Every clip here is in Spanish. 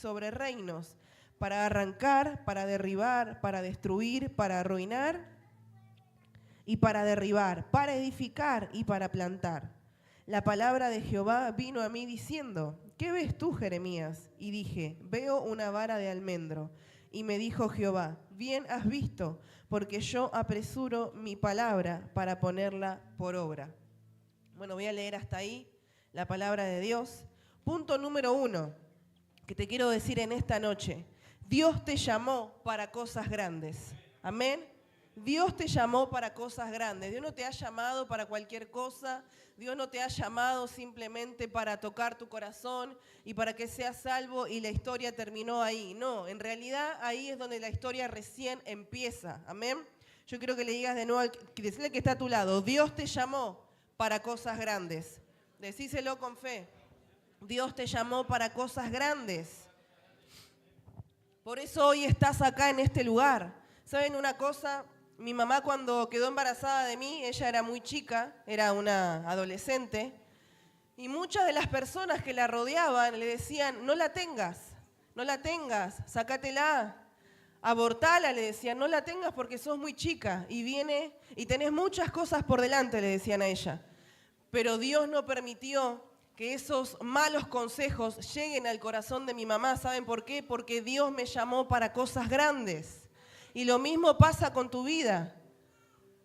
sobre reinos, para arrancar, para derribar, para destruir, para arruinar y para derribar, para edificar y para plantar. La palabra de Jehová vino a mí diciendo, ¿qué ves tú, Jeremías? Y dije, veo una vara de almendro. Y me dijo Jehová, bien has visto, porque yo apresuro mi palabra para ponerla por obra. Bueno, voy a leer hasta ahí la palabra de Dios. Punto número 1, que te quiero decir en esta noche. Dios te llamó para cosas grandes. Amén. Dios te llamó para cosas grandes. Dios no te ha llamado para cualquier cosa. Dios no te ha llamado simplemente para tocar tu corazón y para que seas salvo y la historia terminó ahí. No, en realidad ahí es donde la historia recién empieza. Amén. Yo quiero que le digas de nuevo, decirle que está a tu lado. Dios te llamó para cosas grandes. Decíselo con fe. Dios te llamó para cosas grandes. Por eso hoy estás acá en este lugar. ¿Saben una cosa? Mi mamá cuando quedó embarazada de mí, ella era muy chica, era una adolescente, y muchas de las personas que la rodeaban le decían, no la tengas, sácatela, abortala, le decían, no la tengas porque sos muy chica, y viene y tenés muchas cosas por delante, le decían a ella. Pero Dios no permitió que esos malos consejos lleguen al corazón de mi mamá. ¿Saben por qué? Porque Dios me llamó para cosas grandes. Y lo mismo pasa con tu vida.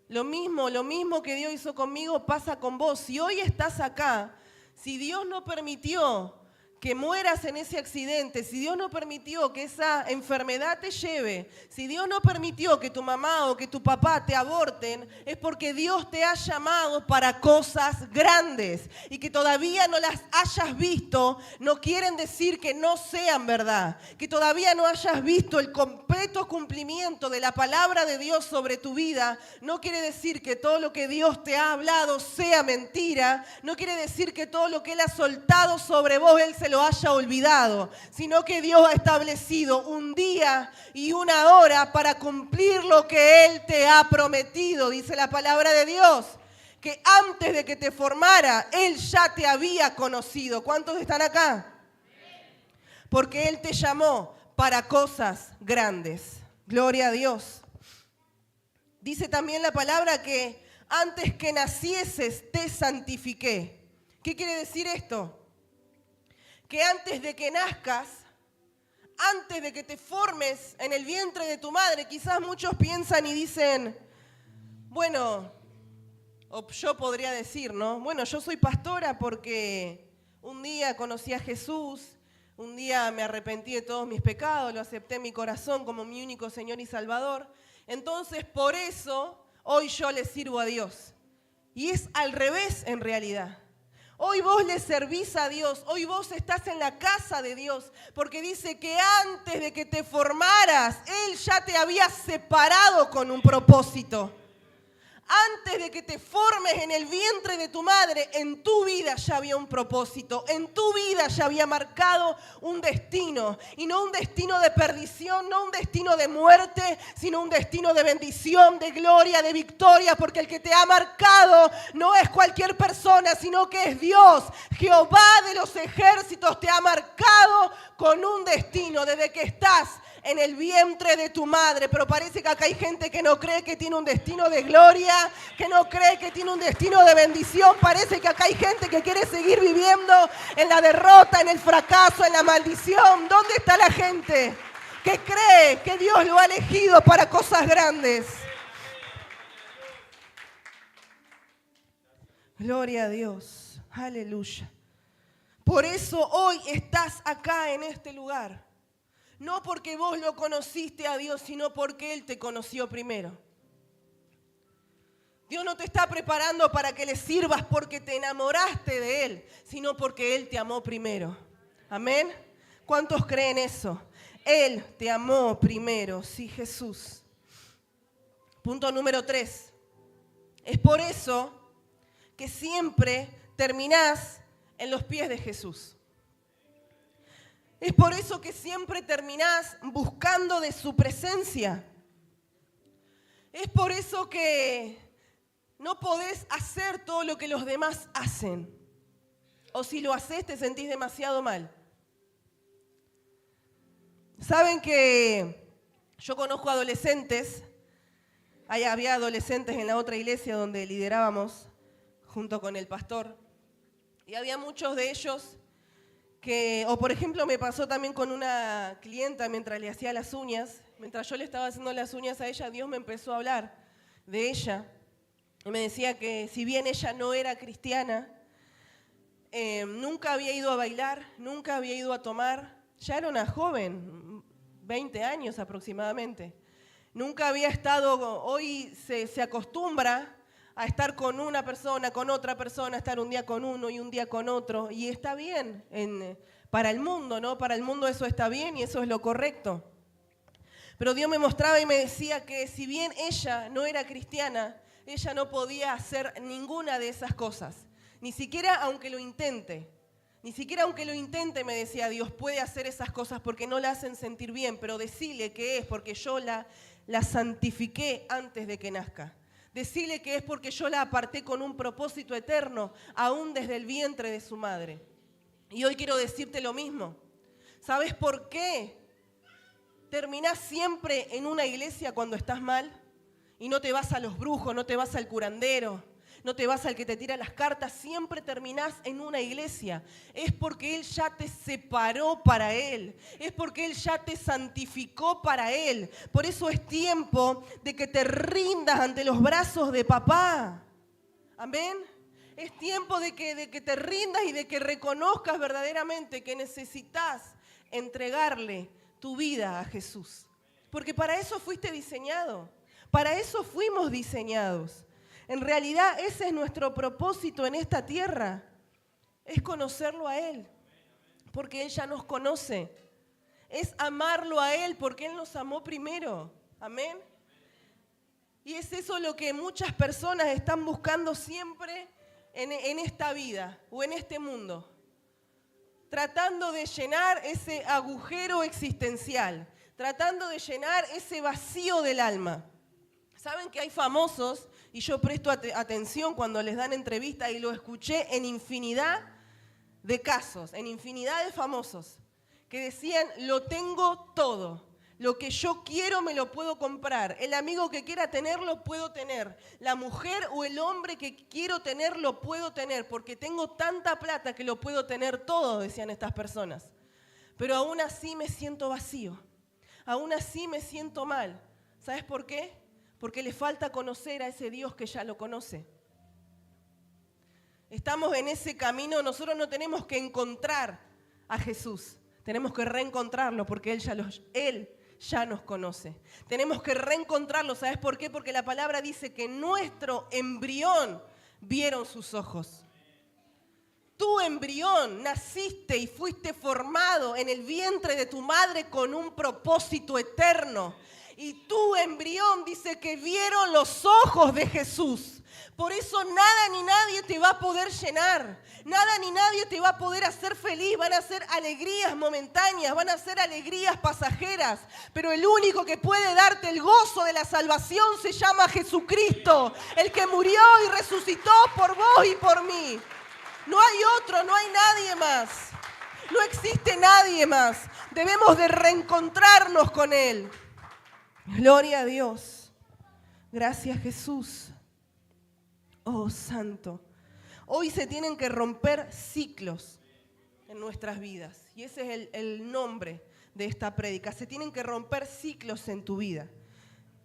Lo mismo que Dios hizo conmigo pasa con vos. Si hoy estás acá, si Dios no permitió que mueras en ese accidente, si Dios no permitió que esa enfermedad te lleve, si Dios no permitió que tu mamá o que tu papá te aborten, es porque Dios te ha llamado para cosas grandes y que todavía no las hayas visto, no quieren decir que no sean verdad, que todavía no hayas visto el completo cumplimiento de la palabra de Dios sobre tu vida, no quiere decir que todo lo que Dios te ha hablado sea mentira, no quiere decir que todo lo que Él ha soltado sobre vos, Él se lo haya olvidado, sino que Dios ha establecido un día y una hora para cumplir lo que Él te ha prometido, dice la palabra de Dios, que antes de que te formara, Él ya te había conocido. ¿Cuántos están acá? Porque Él te llamó para cosas grandes. Gloria a Dios. Dice también la palabra que antes que nacieses te santifiqué. ¿Qué quiere decir esto? Que antes de que nazcas, antes de que te formes en el vientre de tu madre, quizás muchos piensan y dicen, bueno, o yo podría decir, ¿no? Bueno, yo soy pastora porque un día conocí a Jesús, un día me arrepentí de todos mis pecados, lo acepté en mi corazón como mi único Señor y Salvador. Entonces, por eso, hoy yo le sirvo a Dios. Y es al revés en realidad. Hoy vos le servís a Dios, hoy vos estás en la casa de Dios, porque dice que antes de que te formaras, Él ya te había separado con un propósito. Antes de que te formes en el vientre de tu madre, en tu vida ya había un propósito, en tu vida ya había marcado un destino, y no un destino de perdición, no un destino de muerte, sino un destino de bendición, de gloria, de victoria, porque el que te ha marcado no es cualquier persona, sino que es Dios. Jehová de los ejércitos te ha marcado con un destino desde que estás en el vientre de tu madre, pero parece que acá hay gente que no cree que tiene un destino de gloria, que no cree que tiene un destino de bendición. Parece que acá hay gente que quiere seguir viviendo en la derrota, en el fracaso, en la maldición. ¿Dónde está la gente que cree que Dios lo ha elegido para cosas grandes? Gloria a Dios, aleluya. Por eso hoy estás acá en este lugar. No porque vos lo conociste a Dios, sino porque Él te conoció primero. Dios no te está preparando para que le sirvas porque te enamoraste de Él, sino porque Él te amó primero. Amén. ¿Cuántos creen eso? Él te amó primero, sí, Jesús. Punto número 3. Es por eso que siempre terminás en los pies de Jesús. Es por eso que siempre terminás buscando de su presencia. Es por eso que no podés hacer todo lo que los demás hacen. O si lo haces te sentís demasiado mal. Saben que yo conozco adolescentes, había adolescentes en la otra iglesia donde liderábamos junto con el pastor, y había muchos de ellos que, o por ejemplo me pasó también con una clienta mientras le hacía las uñas, mientras yo le estaba haciendo las uñas a ella, Dios me empezó a hablar de ella, y me decía que si bien ella no era cristiana, nunca había ido a bailar, nunca había ido a tomar, ya era una joven, 20 años aproximadamente. Nunca había estado, hoy se acostumbra a estar con una persona, con otra persona, estar un día con uno y un día con otro, y está bien para el mundo, ¿no? Para el mundo eso está bien y eso es lo correcto. Pero Dios me mostraba y me decía que si bien ella no era cristiana, ella no podía hacer ninguna de esas cosas, ni siquiera aunque lo intente. Ni siquiera aunque lo intente, me decía Dios, puede hacer esas cosas porque no la hacen sentir bien, pero decile que es porque yo la santifiqué antes de que nazca. Decile que es porque yo la aparté con un propósito eterno, aún desde el vientre de su madre. Y hoy quiero decirte lo mismo. ¿Sabes por qué terminás siempre en una iglesia cuando estás mal? Y no te vas a los brujos, no te vas al curandero, no te vas al que te tira las cartas, siempre terminás en una iglesia. Es porque Él ya te separó para Él. Es porque Él ya te santificó para Él. Por eso es tiempo de que te rindas ante los brazos de papá. Amén. Es tiempo de que te rindas y de que reconozcas verdaderamente que necesitas entregarle tu vida a Jesús. Porque para eso fuiste diseñado. Para eso fuimos diseñados. En realidad ese es nuestro propósito en esta tierra, es conocerlo a Él, porque Él ya nos conoce, es amarlo a Él porque Él nos amó primero, amén. Y es eso lo que muchas personas están buscando siempre en esta vida o en este mundo, tratando de llenar ese agujero existencial, tratando de llenar ese vacío del alma. Saben que hay famosos, y yo presto atención cuando les dan entrevistas y lo escuché en infinidad de casos, en infinidad de famosos, que decían, lo tengo todo, lo que yo quiero me lo puedo comprar, el amigo que quiera tenerlo puedo tener, la mujer o el hombre que quiero tener lo puedo tener, porque tengo tanta plata que lo puedo tener todo, decían estas personas. Pero aún así me siento vacío, aún así me siento mal. ¿Sabes por qué? Porque le falta conocer a ese Dios que ya lo conoce. Estamos en ese camino, nosotros no tenemos que encontrar a Jesús, tenemos que reencontrarlo porque Él ya nos conoce. Tenemos que reencontrarlo, ¿sabes por qué? Porque la palabra dice que nuestro embrión vieron sus ojos. Tu embrión, naciste y fuiste formado en el vientre de tu madre con un propósito eterno. Y tu embrión dice que vieron los ojos de Jesús. Por eso nada ni nadie te va a poder llenar. Nada ni nadie te va a poder hacer feliz. Van a ser alegrías momentáneas, van a ser alegrías pasajeras. Pero el único que puede darte el gozo de la salvación se llama Jesucristo. El que murió y resucitó por vos y por mí. No hay otro, no hay nadie más. No existe nadie más. Debemos de reencontrarnos con Él. Gloria a Dios. Gracias, Jesús. Oh, Santo. Hoy se tienen que romper ciclos en nuestras vidas. Y ese es el nombre de esta prédica. Se tienen que romper ciclos en tu vida.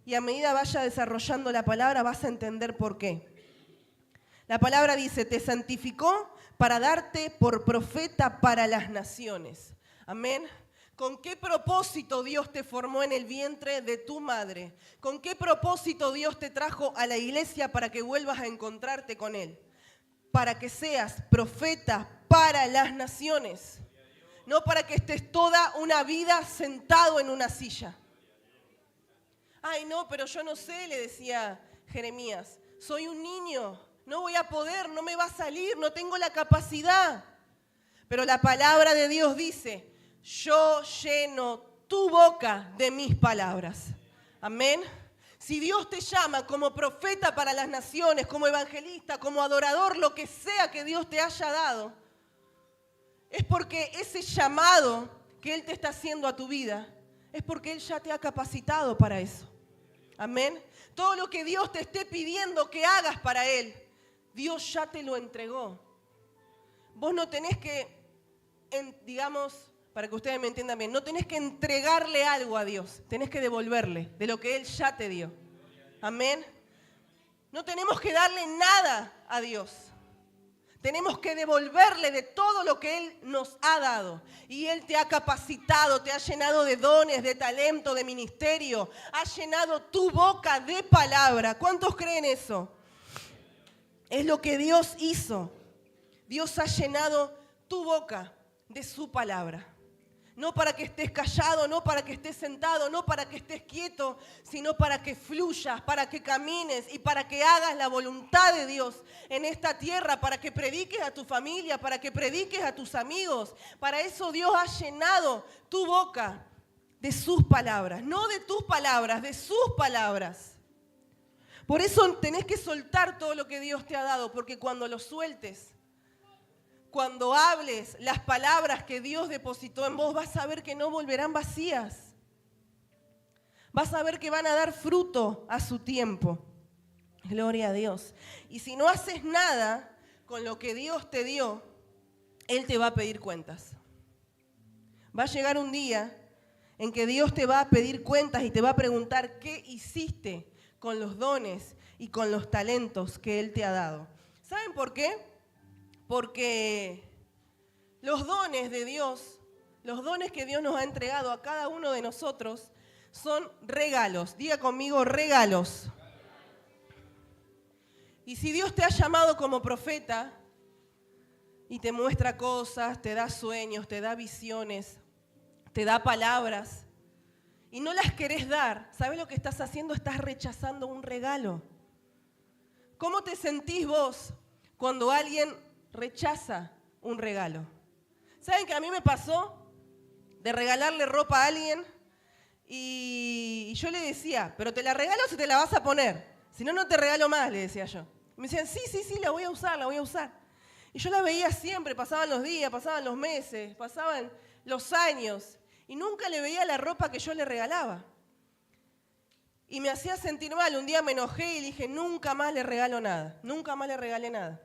Y a medida vaya desarrollando la palabra, vas a entender por qué. La palabra dice, te santificó para darte por profeta para las naciones. Amén. ¿Con qué propósito Dios te formó en el vientre de tu madre? ¿Con qué propósito Dios te trajo a la iglesia para que vuelvas a encontrarte con Él? Para que seas profeta para las naciones. No para que estés toda una vida sentado en una silla. Ay, no, pero yo no sé, le decía Jeremías. Soy un niño, no voy a poder, no me va a salir, no tengo la capacidad. Pero la palabra de Dios dice, yo lleno tu boca de mis palabras. Amén. Si Dios te llama como profeta para las naciones, como evangelista, como adorador, lo que sea que Dios te haya dado, es porque ese llamado que Él te está haciendo a tu vida es porque Él ya te ha capacitado para eso. Amén. Todo lo que Dios te esté pidiendo que hagas para Él, Dios ya te lo entregó. Vos no tenés que, digamos, para que ustedes me entiendan bien, no tenés que entregarle algo a Dios, tenés que devolverle de lo que Él ya te dio. Amén. No tenemos que darle nada a Dios. Tenemos que devolverle de todo lo que Él nos ha dado. Y Él te ha capacitado, te ha llenado de dones, de talento, de ministerio. Ha llenado tu boca de palabra. ¿Cuántos creen eso? Es lo que Dios hizo. Dios ha llenado tu boca de su palabra. No para que estés callado, no para que estés sentado, no para que estés quieto, sino para que fluyas, para que camines y para que hagas la voluntad de Dios en esta tierra, para que prediques a tu familia, para que prediques a tus amigos. Para eso Dios ha llenado tu boca de sus palabras, no de tus palabras, de sus palabras. Por eso tenés que soltar todo lo que Dios te ha dado, porque cuando lo sueltes, cuando hables las palabras que Dios depositó en vos, vas a ver que no volverán vacías. Vas a ver que van a dar fruto a su tiempo. Gloria a Dios. Y si no haces nada con lo que Dios te dio, Él te va a pedir cuentas. Va a llegar un día en que Dios te va a pedir cuentas y te va a preguntar qué hiciste con los dones y con los talentos que Él te ha dado. ¿Saben por qué? Porque los dones de Dios, los dones que Dios nos ha entregado a cada uno de nosotros, son regalos. Diga conmigo, regalos. Y si Dios te ha llamado como profeta y te muestra cosas, te da sueños, te da visiones, te da palabras, y no las querés dar, ¿sabes lo que estás haciendo? Estás rechazando un regalo. ¿Cómo te sentís vos cuando alguien rechaza un regalo? ¿Saben que a mí me pasó de regalarle ropa a alguien y yo le decía, pero te la regalo si te la vas a poner, si no, no te regalo más, le decía yo. Y me decían, sí, la voy a usar, la voy a usar. Y yo la veía siempre, pasaban los días, pasaban los meses, pasaban los años y nunca le veía la ropa que yo le regalaba. Y me hacía sentir mal. Un día me enojé y dije, nunca más le regalo nada, nunca más le regalé nada.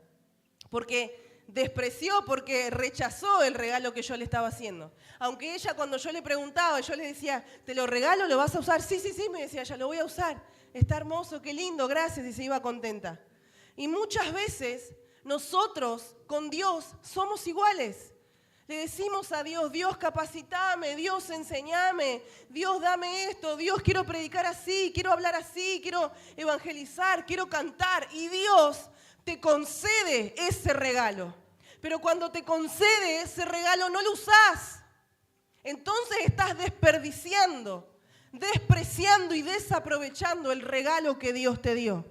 Porque despreció, porque rechazó el regalo que yo le estaba haciendo. Aunque ella, cuando yo le preguntaba, yo le decía, ¿te lo regalo? ¿Lo vas a usar? Sí, me decía ella, lo voy a usar. Está hermoso, qué lindo, gracias, y se iba contenta. Y muchas veces nosotros con Dios somos iguales. Le decimos a Dios, Dios capacitame, Dios enseñame, Dios dame esto, Dios quiero predicar así, quiero hablar así, quiero evangelizar, quiero cantar. Y Dios te concede ese regalo. Pero cuando te concede ese regalo no lo usás. Entonces estás desperdiciando, despreciando y desaprovechando el regalo que Dios te dio.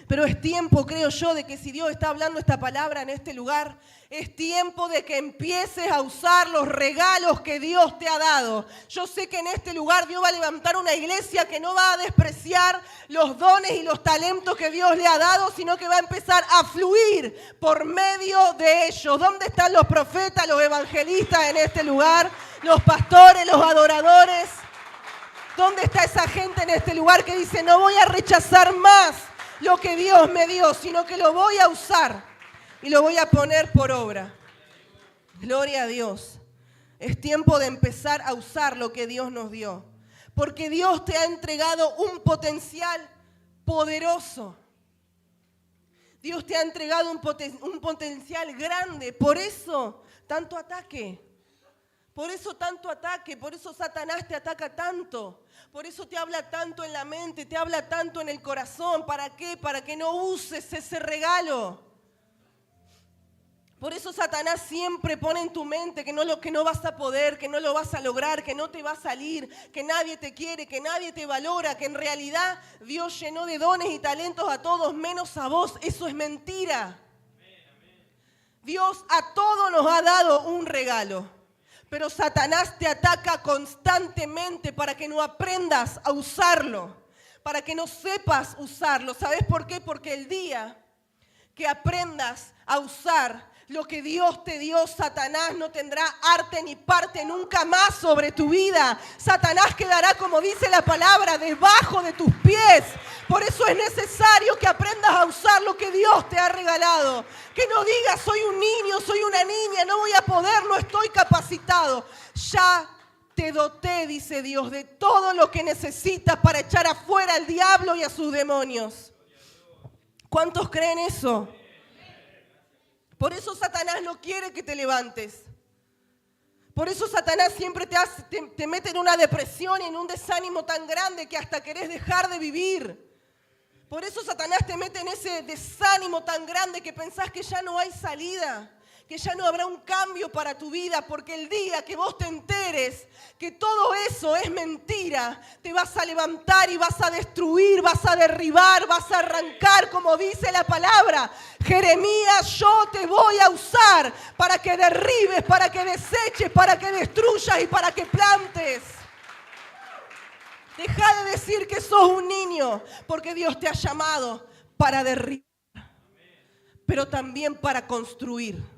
Pero es tiempo, creo yo, de que si Dios está hablando esta palabra en este lugar, es tiempo de que empieces a usar los regalos que Dios te ha dado. Yo sé que en este lugar Dios va a levantar una iglesia que no va a despreciar los dones y los talentos que Dios le ha dado, sino que va a empezar a fluir por medio de ellos. ¿Dónde están los profetas, los evangelistas en este lugar? Los pastores, los adoradores. ¿Dónde está esa gente en este lugar que dice, no voy a rechazar más lo que Dios me dio, sino que lo voy a usar y lo voy a poner por obra? Gloria a Dios. Es tiempo de empezar a usar lo que Dios nos dio, porque Dios te ha entregado un potencial poderoso. Dios te ha entregado un potencial grande. Por eso tanto ataque. Por eso tanto ataque, por eso Satanás te ataca tanto, por eso te habla tanto en la mente, te habla tanto en el corazón. ¿Para qué? Para que no uses ese regalo. Por eso Satanás siempre pone en tu mente que no vas a poder, que no lo vas a lograr, que no te va a salir, que nadie te quiere, que nadie te valora, que en realidad Dios llenó de dones y talentos a todos menos a vos. Eso es mentira. Dios a todos nos ha dado un regalo. Pero Satanás te ataca constantemente para que no aprendas a usarlo, para que no sepas usarlo. ¿Sabes por qué? Porque el día que aprendas a usar Lo que Dios te dio, Satanás no tendrá arte ni parte nunca más sobre tu vida. Satanás quedará, como dice la palabra, debajo de tus pies. Por eso es necesario que aprendas a usar lo que Dios te ha regalado. Que no digas, soy un niño, soy una niña, no voy a poder, no estoy capacitado. Ya te doté, dice Dios, de todo lo que necesitas para echar afuera al diablo y a sus demonios. ¿Cuántos creen eso? Por eso Satanás no quiere que te levantes. Por eso Satanás siempre te mete en una depresión y en un desánimo tan grande que hasta querés dejar de vivir. Por eso Satanás te mete en ese desánimo tan grande que pensás que ya no hay salida, que ya no habrá un cambio para tu vida, porque el día que vos te enteres que todo eso es mentira, te vas a levantar y vas a destruir, vas a derribar, vas a arrancar, como dice la palabra. Jeremías, yo te voy a usar para que derribes, para que deseches, para que destruyas y para que plantes. Deja de decir que sos un niño, porque Dios te ha llamado para derribar, pero también para construir.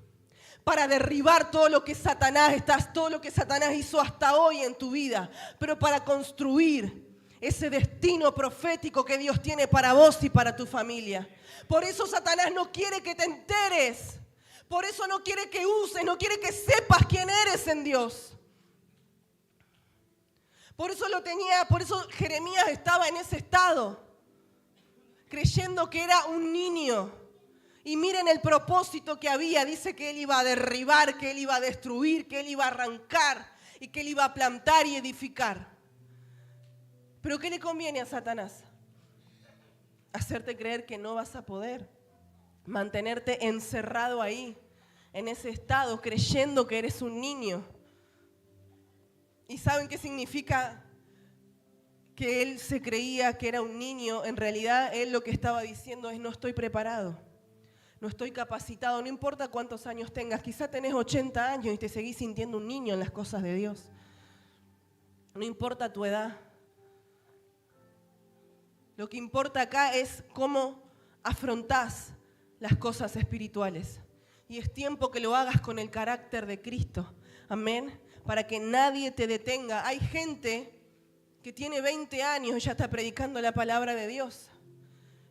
Para derribar todo lo que Satanás hizo hasta hoy en tu vida, pero para construir ese destino profético que Dios tiene para vos y para tu familia. Por eso Satanás no quiere que te enteres, por eso no quiere que uses, no quiere que sepas quién eres en Dios. Por eso Jeremías estaba en ese estado, creyendo que era un niño. Y miren el propósito que había. Dice que él iba a derribar, que él iba a destruir, que él iba a arrancar y que él iba a plantar y edificar. ¿Pero qué le conviene a Satanás? Hacerte creer que no vas a poder. Mantenerte encerrado ahí, en ese estado, creyendo que eres un niño. ¿Y saben qué significa que él se creía que era un niño? En realidad, él lo que estaba diciendo es: no estoy preparado. No estoy capacitado, no importa cuántos años tengas. Quizá tenés 80 años y te seguís sintiendo un niño en las cosas de Dios. No importa tu edad. Lo que importa acá es cómo afrontás las cosas espirituales. Y es tiempo que lo hagas con el carácter de Cristo. Amén. Para que nadie te detenga. Hay gente que tiene 20 años y ya está predicando la palabra de Dios.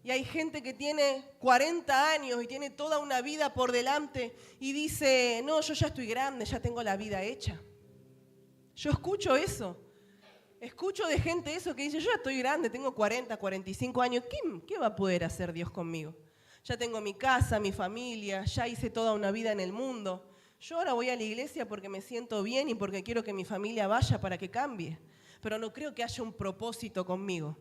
Y hay gente que tiene 40 años y tiene toda una vida por delante y dice: no, yo ya estoy grande, ya tengo la vida hecha. Yo escucho eso. Escucho de gente eso que dice: yo ya estoy grande, tengo 40, 45 años. ¿Qué va a poder hacer Dios conmigo? Ya tengo mi casa, mi familia, ya hice toda una vida en el mundo. Yo ahora voy a la iglesia porque me siento bien y porque quiero que mi familia vaya para que cambie. Pero no creo que haya un propósito conmigo.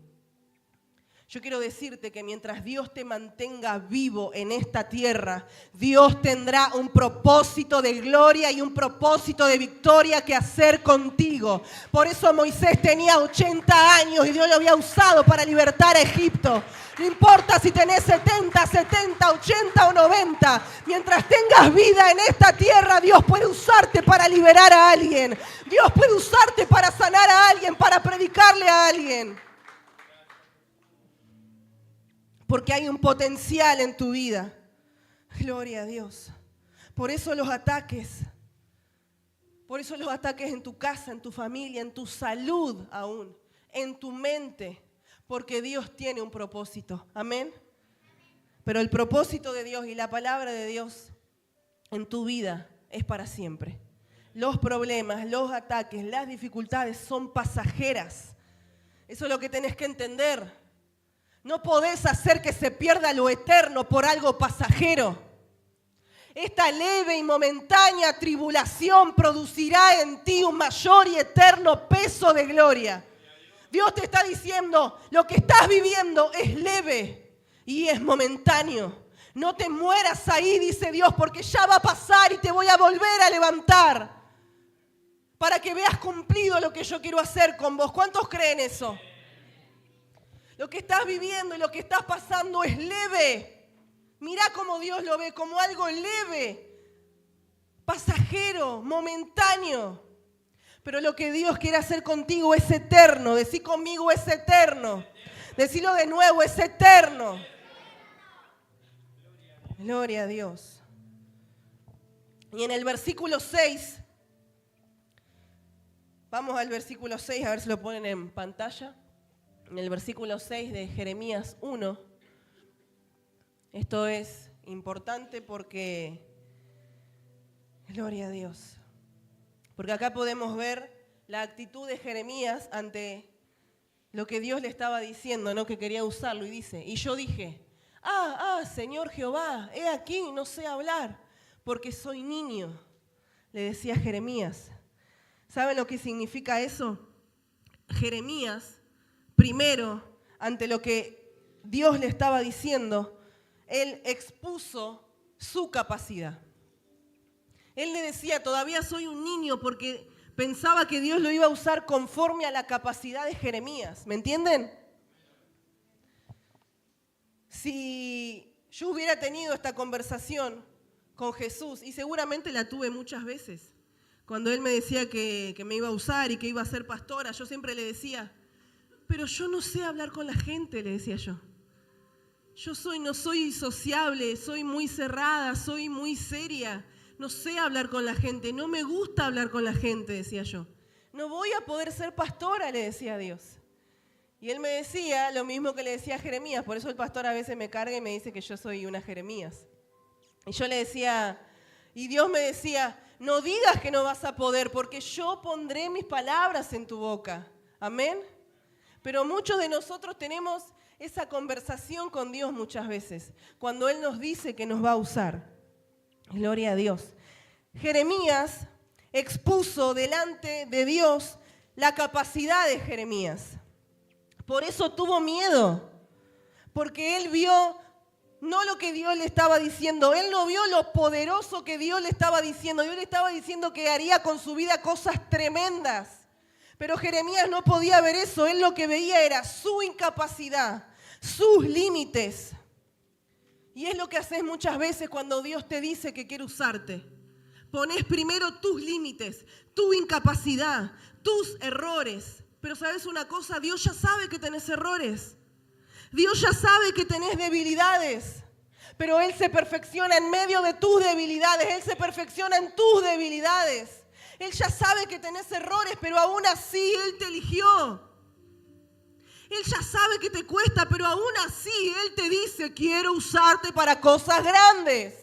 Yo quiero decirte que mientras Dios te mantenga vivo en esta tierra, Dios tendrá un propósito de gloria y un propósito de victoria que hacer contigo. Por eso Moisés tenía 80 años y Dios lo había usado para libertar a Egipto. No importa si tenés 70, 80 o 90. Mientras tengas vida en esta tierra, Dios puede usarte para liberar a alguien. Dios puede usarte para sanar a alguien, para predicarle a alguien. Porque hay un potencial en tu vida. Gloria a Dios. Por eso los ataques en tu casa, en tu familia, en tu salud aún, en tu mente. Porque Dios tiene un propósito. Amén. Pero el propósito de Dios y la palabra de Dios en tu vida es para siempre. Los problemas, los ataques, las dificultades son pasajeras. Eso es lo que tenés que entender. No podés hacer que se pierda lo eterno por algo pasajero. Esta leve y momentánea tribulación producirá en ti un mayor y eterno peso de gloria. Dios te está diciendo, lo que estás viviendo es leve y es momentáneo. No te mueras ahí, dice Dios, porque ya va a pasar y te voy a volver a levantar para que veas cumplido lo que yo quiero hacer con vos. ¿Cuántos creen eso? Lo que estás viviendo y lo que estás pasando es leve. Mirá cómo Dios lo ve, como algo leve, pasajero, momentáneo. Pero lo que Dios quiere hacer contigo es eterno. Decí conmigo: es eterno. Decilo de nuevo: es eterno. Gloria a Dios. Y en el versículo 6, vamos al versículo 6, a ver si lo ponen en pantalla. En el versículo 6 de Jeremías 1, esto es importante porque, gloria a Dios, porque acá podemos ver la actitud de Jeremías ante lo que Dios le estaba diciendo, ¿no? Que quería usarlo, y dice, y yo dije, Señor Jehová, he aquí, no sé hablar, porque soy niño, le decía Jeremías. ¿Saben lo que significa eso? Jeremías, primero, ante lo que Dios le estaba diciendo, él expuso su capacidad. Él le decía, todavía soy un niño, porque pensaba que Dios lo iba a usar conforme a la capacidad de Jeremías. ¿Me entienden? Si yo hubiera tenido esta conversación con Jesús, y seguramente la tuve muchas veces, cuando Él me decía que me iba a usar y que iba a ser pastora, yo siempre le decía, pero yo no sé hablar con la gente, le decía yo. No soy sociable, soy muy cerrada, soy muy seria, no sé hablar con la gente, no me gusta hablar con la gente, decía yo. No voy a poder ser pastora, le decía a Dios. Y Él me decía lo mismo que le decía a Jeremías, por eso el pastor a veces me carga y me dice que yo soy una Jeremías. Y yo le decía, y Dios me decía, no digas que no vas a poder, porque yo pondré mis palabras en tu boca. Amén. Pero muchos de nosotros tenemos esa conversación con Dios muchas veces, cuando Él nos dice que nos va a usar. Gloria a Dios. Jeremías expuso delante de Dios la capacidad de Jeremías. Por eso tuvo miedo, porque él vio no lo que Dios le estaba diciendo, él no vio lo poderoso que Dios le estaba diciendo. Dios le estaba diciendo que haría con su vida cosas tremendas. Pero Jeremías no podía ver eso, él lo que veía era su incapacidad, sus límites. Y es lo que haces muchas veces cuando Dios te dice que quiere usarte. Pones primero tus límites, tu incapacidad, tus errores. Pero ¿sabes una cosa? Dios ya sabe que tenés errores. Dios ya sabe que tenés debilidades. Pero Él se perfecciona en medio de tus debilidades. Él se perfecciona en tus debilidades. Él ya sabe que tenés errores, pero aún así Él te eligió. Él ya sabe que te cuesta, pero aún así Él te dice, quiero usarte para cosas grandes.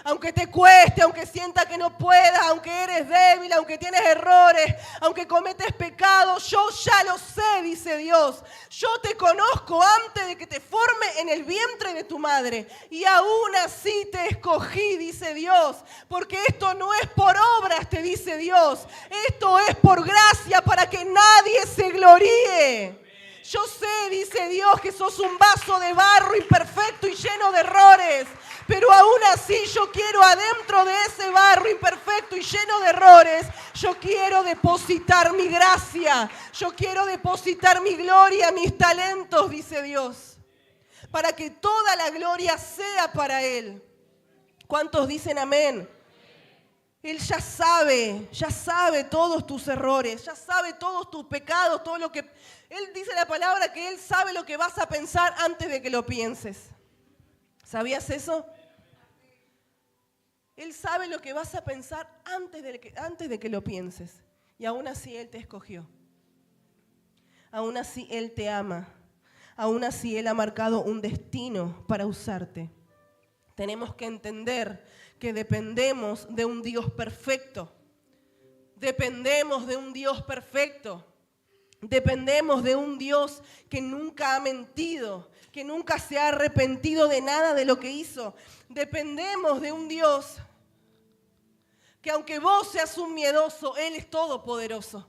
Aunque te cueste, aunque sienta que no puedas, aunque eres débil, aunque tienes errores, aunque cometes pecados, yo ya lo sé, dice Dios. Yo te conozco antes de que te forme en el vientre de tu madre. Y aún así te escogí, dice Dios. Porque esto no es por obras, te dice Dios. Esto es por gracia para que nadie se gloríe. Yo sé, dice Dios, que sos un vaso de barro imperfecto y lleno de errores. Pero aún así yo quiero adentro de ese barro imperfecto y lleno de errores, yo quiero depositar mi gracia, yo quiero depositar mi gloria, mis talentos, dice Dios, para que toda la gloria sea para Él. ¿Cuántos dicen amén? Él ya sabe todos tus errores, ya sabe todos tus pecados, todo lo que... Él dice la palabra que Él sabe lo que vas a pensar antes de que lo pienses. ¿Sabías eso? Él sabe lo que vas a pensar antes de que lo pienses. Y aún así Él te escogió. Aún así Él te ama. Aún así Él ha marcado un destino para usarte. Tenemos que entender que dependemos de un Dios perfecto. Dependemos de un Dios perfecto. Dependemos de un Dios que nunca ha mentido, que nunca se ha arrepentido de nada de lo que hizo. Dependemos de un Dios que aunque vos seas un miedoso, Él es todopoderoso.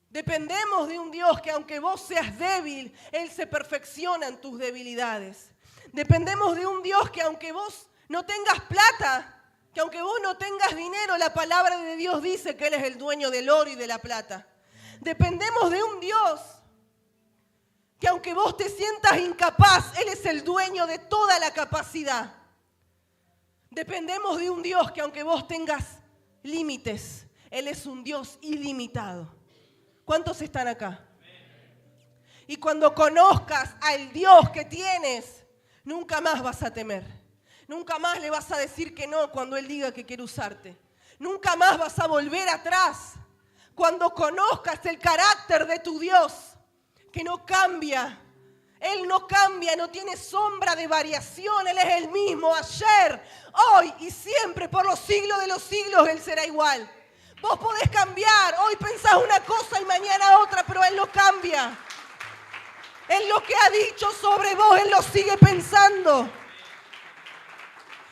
Dependemos de un Dios que aunque vos seas débil, Él se perfecciona en tus debilidades. Dependemos de un Dios que aunque vos no tengas plata, que aunque vos no tengas dinero, la palabra de Dios dice que Él es el dueño del oro y de la plata. Dependemos de un Dios que aunque vos te sientas incapaz, Él es el dueño de toda la capacidad. Dependemos de un Dios que aunque vos tengas límites, Él es un Dios ilimitado. ¿Cuántos están acá? Y cuando conozcas al Dios que tienes, nunca más vas a temer. Nunca más le vas a decir que no cuando Él diga que quiere usarte. Nunca más vas a volver atrás cuando conozcas el carácter de tu Dios, que no cambia. Él no cambia, no tiene sombra de variación. Él es el mismo ayer, hoy y siempre, por los siglos de los siglos. Él será igual. Vos podés cambiar. Hoy pensás una cosa y mañana otra, pero Él no cambia. Él lo que ha dicho sobre vos, Él lo sigue pensando.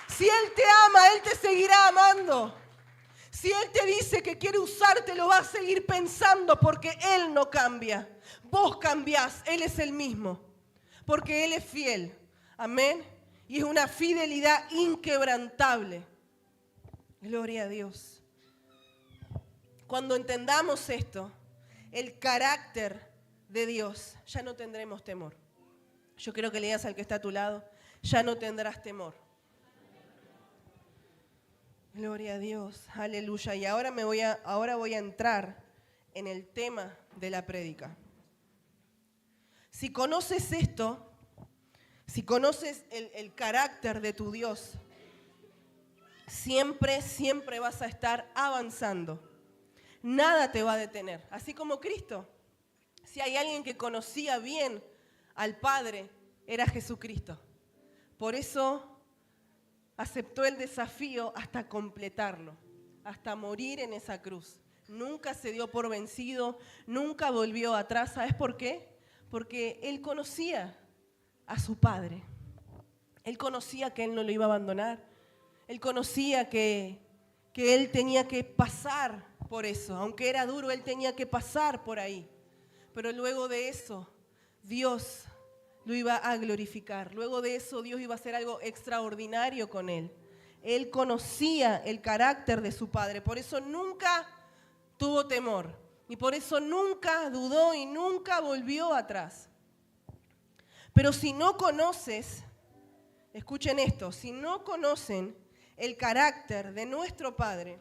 Si Él te ama, Él te seguirá amando. Si Él te dice que quiere usarte, lo va a seguir pensando porque Él no cambia. Vos cambiás, Él es el mismo. Porque Él es fiel. Amén. Y es una fidelidad inquebrantable. Gloria a Dios. Cuando entendamos esto, el carácter de Dios, ya no tendremos temor. Yo quiero que le digas al que está a tu lado, ya no tendrás temor. Gloria a Dios, aleluya. Y ahora voy a entrar en el tema de la prédica. Si conoces esto, si conoces el carácter de tu Dios, siempre vas a estar avanzando. Nada te va a detener. Así como Cristo. Si hay alguien que conocía bien al Padre, era Jesucristo. Por eso aceptó el desafío hasta completarlo, hasta morir en esa cruz. Nunca se dio por vencido, nunca volvió atrás. ¿Sabes por qué? Porque Él conocía a su Padre. Él conocía que Él no lo iba a abandonar. Él conocía que Él tenía que pasar por eso. Aunque era duro, Él tenía que pasar por ahí. Pero luego de eso, Dios lo iba a glorificar. Luego de eso, Dios iba a hacer algo extraordinario con Él. Él conocía el carácter de su Padre. Por eso nunca tuvo temor. Y por eso nunca dudó y nunca volvió atrás. Pero si no conoces, escuchen esto, si no conocen el carácter de nuestro Padre,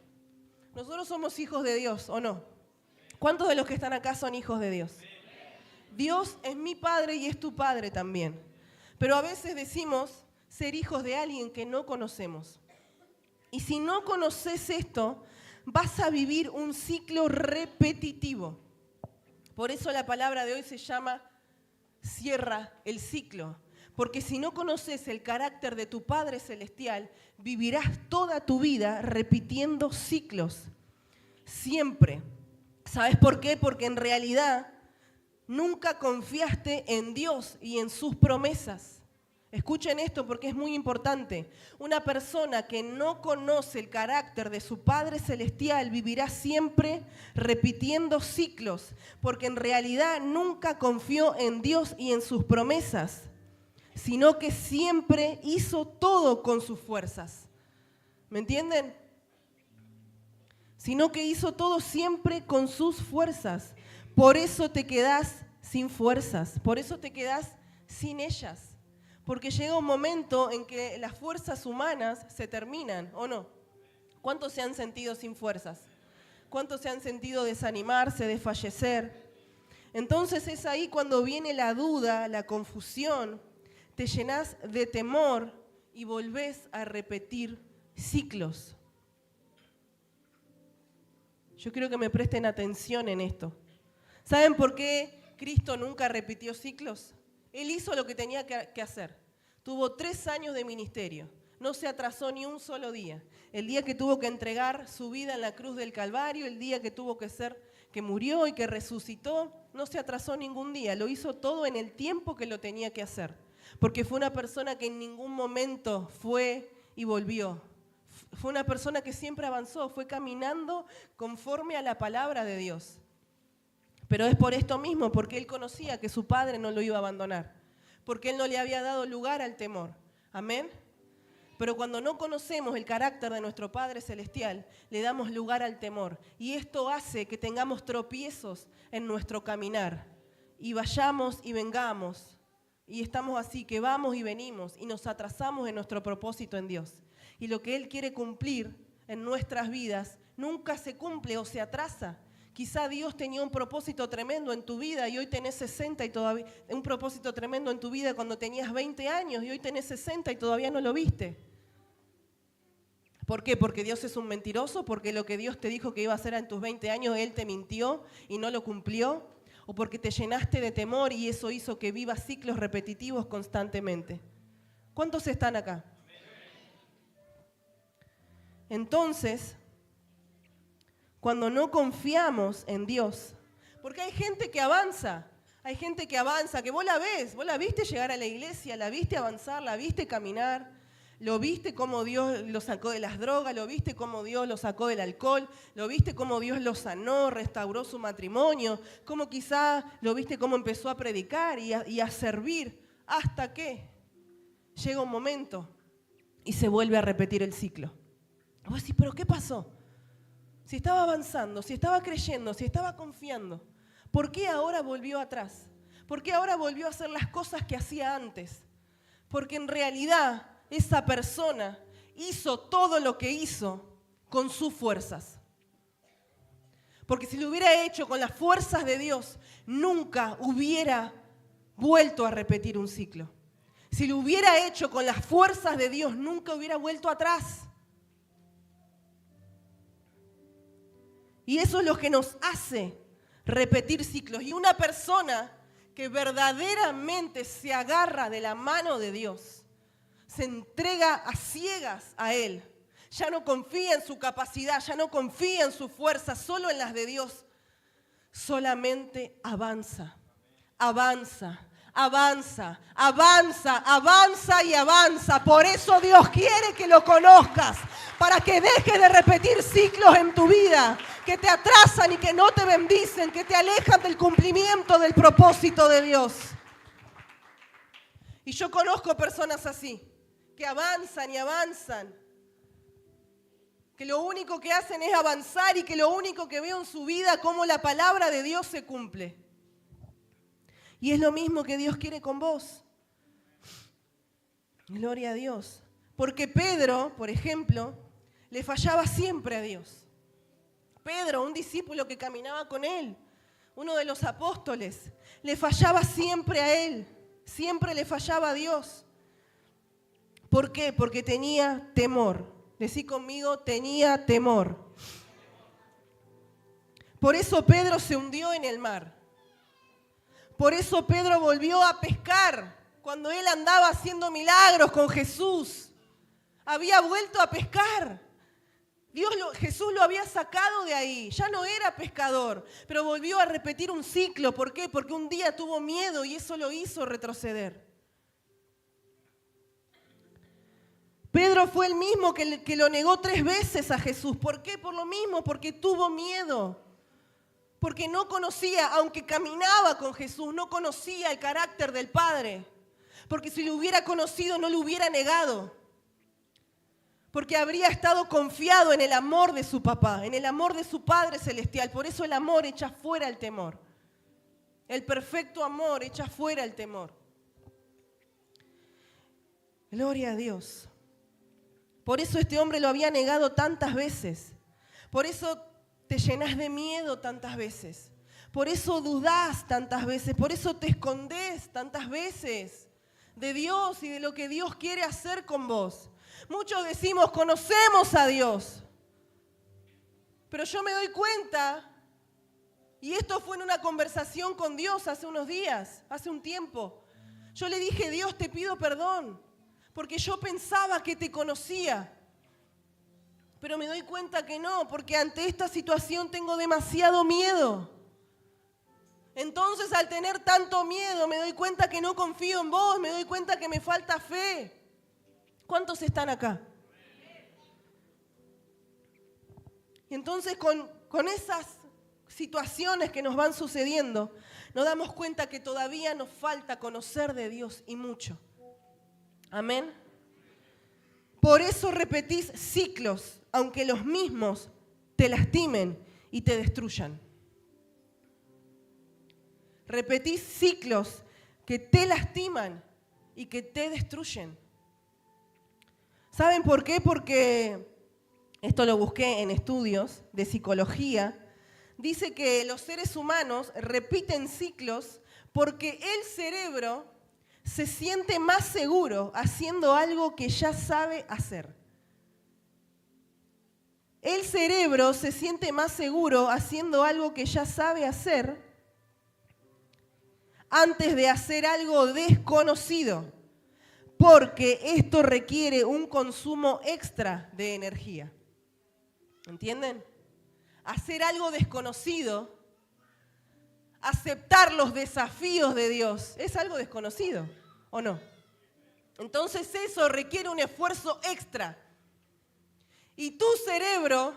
nosotros somos hijos de Dios, ¿o no? ¿Cuántos de los que están acá son hijos de Dios? Dios es mi Padre y es tu Padre también. Pero a veces decimos ser hijos de alguien que no conocemos. Y si no conoces esto, vas a vivir un ciclo repetitivo. Por eso la palabra de hoy se llama cierra el ciclo. Porque si no conoces el carácter de tu Padre Celestial, vivirás toda tu vida repitiendo ciclos. Siempre. ¿Sabes por qué? Porque en realidad nunca confiaste en Dios y en sus promesas. Escuchen esto porque es muy importante. Una persona que no conoce el carácter de su Padre Celestial vivirá siempre repitiendo ciclos, porque en realidad nunca confió en Dios y en sus promesas, sino que siempre hizo todo con sus fuerzas. ¿Me entienden? Sino que hizo todo siempre con sus fuerzas. Por eso te quedás sin fuerzas, por eso te quedás sin ellas. Porque llega un momento en que las fuerzas humanas se terminan, ¿o no? ¿Cuántos se han sentido sin fuerzas? ¿Cuántos se han sentido desanimarse, desfallecer? Entonces es ahí cuando viene la duda, la confusión, te llenás de temor y volvés a repetir ciclos. Yo quiero que me presten atención en esto. ¿Saben por qué Cristo nunca repitió ciclos? Él hizo lo que tenía que hacer. Tuvo 3 años de ministerio. No se atrasó ni un solo día. El día que tuvo que entregar su vida en la cruz del Calvario, el día que tuvo que murió y que resucitó, no se atrasó ningún día. Lo hizo todo en el tiempo que lo tenía que hacer. Porque fue una persona que en ningún momento fue y volvió. Fue una persona que siempre avanzó, fue caminando conforme a la palabra de Dios. Pero es por esto mismo, porque él conocía que su Padre no lo iba a abandonar, porque él no le había dado lugar al temor. Amén. Pero cuando no conocemos el carácter de nuestro Padre Celestial, le damos lugar al temor. Y esto hace que tengamos tropiezos en nuestro caminar. Y vayamos y vengamos. Y estamos así, que vamos y venimos y nos atrasamos en nuestro propósito en Dios. Y lo que Él quiere cumplir en nuestras vidas nunca se cumple o se atrasa. Quizá Dios tenía un propósito tremendo en tu vida y hoy tenés 60 y todavía, un propósito tremendo en tu vida cuando tenías 20 años y hoy tenés 60 y todavía no lo viste. ¿Por qué? Porque Dios es un mentiroso, porque lo que Dios te dijo que iba a hacer en tus 20 años, Él te mintió y no lo cumplió, o porque te llenaste de temor y eso hizo que vivas ciclos repetitivos constantemente. ¿Cuántos están acá? Entonces, cuando no confiamos en Dios, porque hay gente que avanza, que vos la viste llegar a la iglesia, la viste avanzar, la viste caminar, lo viste cómo Dios lo sacó de las drogas, lo viste cómo Dios lo sacó del alcohol, lo viste cómo Dios lo sanó, restauró su matrimonio, cómo quizá lo viste cómo empezó a predicar y a servir, hasta que llega un momento y se vuelve a repetir el ciclo. Vos decís, ¿pero qué pasó? Si estaba avanzando, si estaba creyendo, si estaba confiando, ¿por qué ahora volvió atrás? ¿Por qué ahora volvió a hacer las cosas que hacía antes? Porque en realidad esa persona hizo todo lo que hizo con sus fuerzas. Porque si lo hubiera hecho con las fuerzas de Dios, nunca hubiera vuelto a repetir un ciclo. Si lo hubiera hecho con las fuerzas de Dios, nunca hubiera vuelto atrás. Y eso es lo que nos hace repetir ciclos. Y una persona que verdaderamente se agarra de la mano de Dios, se entrega a ciegas a Él, ya no confía en su capacidad, ya no confía en su fuerza, solo en las de Dios, solamente avanza, avanza, avanza, avanza, avanza y avanza. Por eso Dios quiere que lo conozcas, para que dejes de repetir ciclos en tu vida, que te atrasan y que no te bendicen, que te alejan del cumplimiento del propósito de Dios. Y yo conozco personas así, que avanzan y avanzan, que lo único que hacen es avanzar y que lo único que veo en su vida es cómo la palabra de Dios se cumple. Y es lo mismo que Dios quiere con vos. Gloria a Dios. Porque Pedro, por ejemplo, le fallaba siempre a Dios. Pedro, un discípulo que caminaba con él, uno de los apóstoles, le fallaba siempre a él, siempre le fallaba a Dios. ¿Por qué? Porque tenía temor. Decí conmigo, tenía temor. Por eso Pedro se hundió en el mar. Por eso Pedro volvió a pescar cuando él andaba haciendo milagros con Jesús. Había vuelto a pescar. Jesús lo había sacado de ahí. Ya no era pescador, pero volvió a repetir un ciclo. ¿Por qué? Porque un día tuvo miedo y eso lo hizo retroceder. Pedro fue el mismo que lo negó 3 veces a Jesús. ¿Por qué? Por lo mismo, porque tuvo miedo. Porque no conocía, aunque caminaba con Jesús, no conocía el carácter del Padre. Porque si lo hubiera conocido, no lo hubiera negado. Porque habría estado confiado en el amor de su papá, en el amor de su Padre Celestial. Por eso el amor echa fuera el temor. El perfecto amor echa fuera el temor. Gloria a Dios. Por eso este hombre lo había negado tantas veces. Por eso te llenas de miedo tantas veces. Por eso dudás tantas veces. Por eso te escondés tantas veces de Dios y de lo que Dios quiere hacer con vos. Muchos decimos, conocemos a Dios. Pero yo me doy cuenta, y esto fue en una conversación con Dios hace unos días, hace un tiempo. Yo le dije, Dios, te pido perdón, porque yo pensaba que te conocía. Pero me doy cuenta que no, porque ante esta situación tengo demasiado miedo. Entonces, al tener tanto miedo, me doy cuenta que no confío en vos, me doy cuenta que me falta fe. ¿Cuántos están acá? Y entonces, con esas situaciones que nos van sucediendo, nos damos cuenta que todavía nos falta conocer de Dios y mucho. Amén. Por eso repetís ciclos, aunque los mismos te lastimen y te destruyan. Repetís ciclos que te lastiman y que te destruyen. ¿Saben por qué? Porque, esto lo busqué en estudios de psicología, dice que los seres humanos repiten ciclos porque el cerebro se siente más seguro haciendo algo que ya sabe hacer. el cerebro se siente más seguro haciendo algo que ya sabe hacer antes de hacer algo desconocido, porque esto requiere un consumo extra de energía. ¿Entienden? Hacer algo desconocido, aceptar los desafíos de Dios, es algo desconocido, ¿o no? Entonces eso requiere un esfuerzo extra. Y tu cerebro,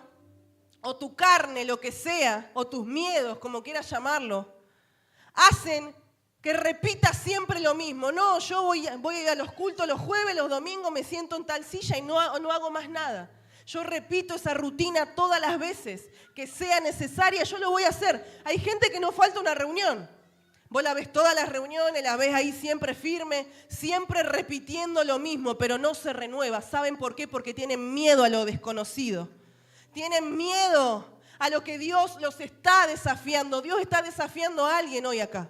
o tu carne, lo que sea, o tus miedos, como quieras llamarlo, hacen que repitas siempre lo mismo. No, yo voy a ir a los cultos los jueves, los domingos, me siento en tal silla y no hago más nada. Yo repito esa rutina todas las veces que sea necesaria, yo lo voy a hacer. Hay gente que no falta una reunión. Vos la ves todas las reuniones, la ves ahí siempre firme, siempre repitiendo lo mismo, pero no se renueva. ¿Saben por qué? Porque tienen miedo a lo desconocido. Tienen miedo a lo que Dios los está desafiando. Dios está desafiando a alguien hoy acá.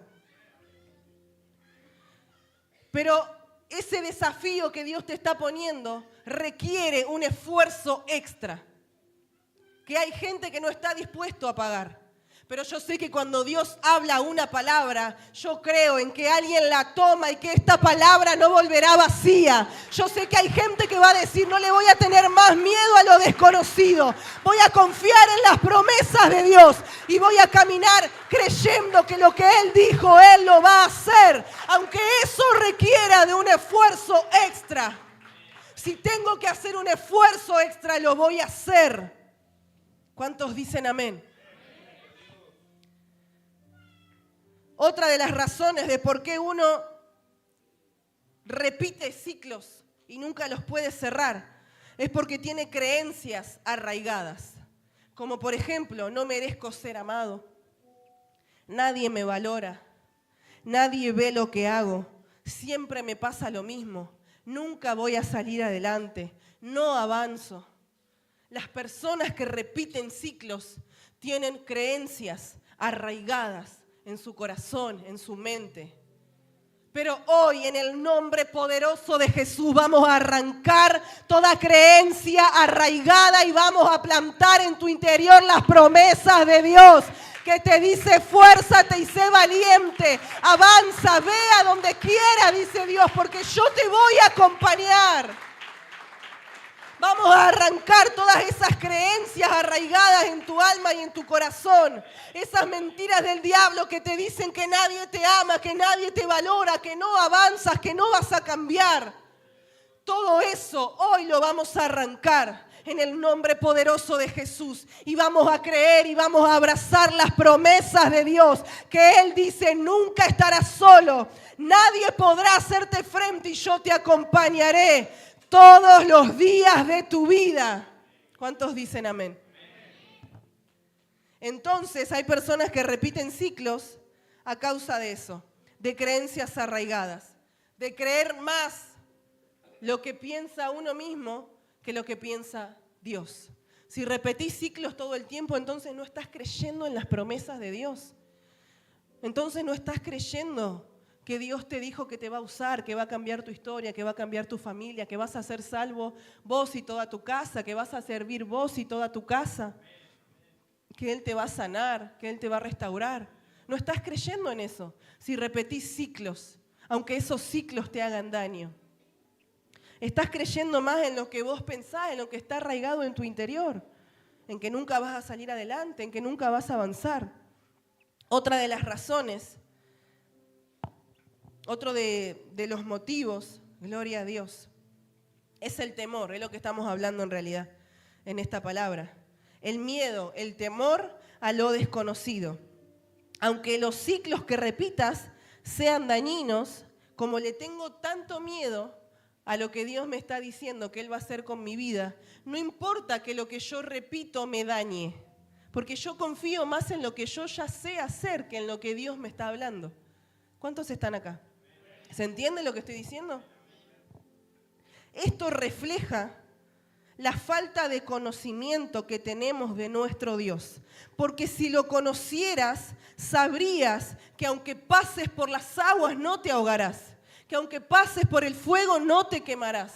Pero ese desafío que Dios te está poniendo requiere un esfuerzo extra, que hay gente que no está dispuesto a pagar. Pero yo sé que cuando Dios habla una palabra, yo creo en que alguien la toma y que esta palabra no volverá vacía. Yo sé que hay gente que va a decir, no le voy a tener más miedo a lo desconocido. Voy a confiar en las promesas de Dios y voy a caminar creyendo que lo que Él dijo, Él lo va a hacer. Aunque eso requiera de un esfuerzo extra. Si tengo que hacer un esfuerzo extra, lo voy a hacer. ¿Cuántos dicen amén? Otra de las razones de por qué uno repite ciclos y nunca los puede cerrar es porque tiene creencias arraigadas. Como por ejemplo, no merezco ser amado, nadie me valora, nadie ve lo que hago, siempre me pasa lo mismo, nunca voy a salir adelante, no avanzo. Las personas que repiten ciclos tienen creencias arraigadas en su corazón, en su mente. Pero hoy, en el nombre poderoso de Jesús, vamos a arrancar toda creencia arraigada y vamos a plantar en tu interior las promesas de Dios, que te dice, fuérzate y sé valiente, avanza, ve a donde quiera, dice Dios, porque yo te voy a acompañar. Vamos a arrancar todas esas creencias arraigadas en tu alma y en tu corazón. Esas mentiras del diablo que te dicen que nadie te ama, que nadie te valora, que no avanzas, que no vas a cambiar. Todo eso hoy lo vamos a arrancar en el nombre poderoso de Jesús. Y vamos a creer y vamos a abrazar las promesas de Dios. Que Él dice, nunca estarás solo. Nadie podrá hacerte frente y yo te acompañaré todos los días de tu vida. ¿Cuántos dicen amén? Entonces hay personas que repiten ciclos a causa de eso, de creencias arraigadas, de creer más lo que piensa uno mismo que lo que piensa Dios. Si repetís ciclos todo el tiempo, entonces no estás creyendo en las promesas de Dios. Entonces no estás creyendo que Dios te dijo que te va a usar, que va a cambiar tu historia, que va a cambiar tu familia, que vas a ser salvo vos y toda tu casa, que vas a servir vos y toda tu casa, que Él te va a sanar, que Él te va a restaurar. No estás creyendo en eso si repetís ciclos, aunque esos ciclos te hagan daño. Estás creyendo más en lo que vos pensás, en lo que está arraigado en tu interior, en que nunca vas a salir adelante, en que nunca vas a avanzar. Otra de las razones, otro de los motivos, gloria a Dios, es el temor, es lo que estamos hablando en realidad en esta palabra. El miedo, el temor a lo desconocido. Aunque los ciclos que repitas sean dañinos, como le tengo tanto miedo a lo que Dios me está diciendo que Él va a hacer con mi vida, no importa que lo que yo repito me dañe, porque yo confío más en lo que yo ya sé hacer que en lo que Dios me está hablando. ¿Cuántos están acá? ¿Se entiende lo que estoy diciendo? Esto refleja la falta de conocimiento que tenemos de nuestro Dios. Porque si lo conocieras, sabrías que aunque pases por las aguas no te ahogarás, que aunque pases por el fuego no te quemarás.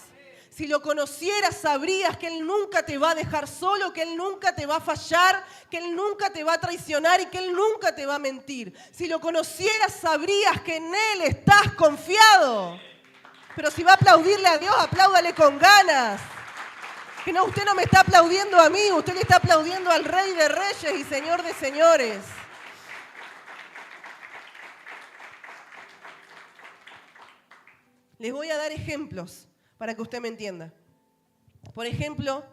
Si lo conocieras, sabrías que Él nunca te va a dejar solo, que Él nunca te va a fallar, que Él nunca te va a traicionar y que Él nunca te va a mentir. Si lo conocieras, sabrías que en Él estás confiado. Pero si va a aplaudirle a Dios, apláudale con ganas. Que no, usted no me está aplaudiendo a mí, usted le está aplaudiendo al Rey de Reyes y Señor de Señores. Les voy a dar ejemplos para que usted me entienda. Por ejemplo,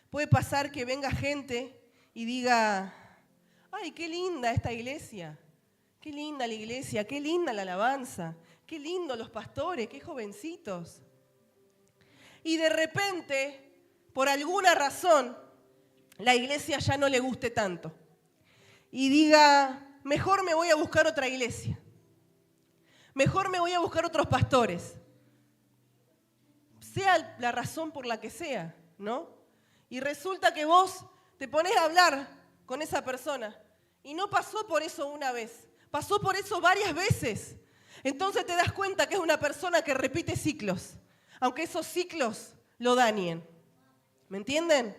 puede pasar que venga gente y diga, ¡ay, qué linda esta iglesia! ¡Qué linda la iglesia! ¡Qué linda la alabanza! ¡Qué lindo los pastores! ¡Qué jovencitos! Y de repente, por alguna razón, la iglesia ya no le guste tanto. Y diga, mejor me voy a buscar otra iglesia. Mejor me voy a buscar otros pastores. Sea la razón por la que sea, ¿no? Y resulta que vos te pones a hablar con esa persona y no pasó por eso una vez, pasó por eso varias veces. Entonces te das cuenta que es una persona que repite ciclos, aunque esos ciclos lo dañen. ¿Me entienden?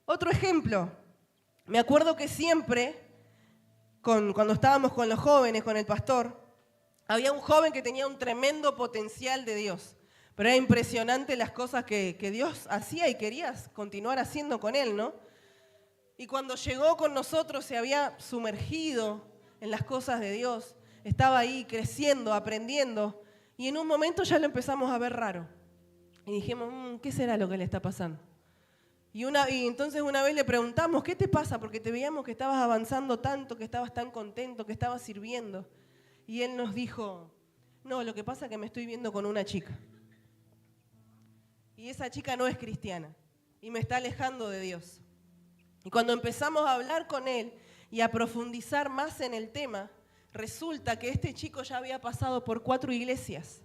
Otro ejemplo. Me acuerdo que siempre, cuando estábamos con los jóvenes, con el pastor, había un joven que tenía un tremendo potencial de Dios. Pero era impresionante las cosas que Dios hacía y querías continuar haciendo con él, ¿no? Y cuando llegó con nosotros se había sumergido en las cosas de Dios. Estaba ahí creciendo, aprendiendo. Y en un momento ya lo empezamos a ver raro. Y dijimos, ¿qué será lo que le está pasando? Y entonces una vez le preguntamos, ¿qué te pasa? Porque te veíamos que estabas avanzando tanto, que estabas tan contento, que estabas sirviendo. Y él nos dijo, no, lo que pasa es que me estoy viendo con una chica. Y esa chica no es cristiana y me está alejando de Dios. Y cuando empezamos a hablar con él y a profundizar más en el tema, resulta que este chico ya había pasado por 4 iglesias.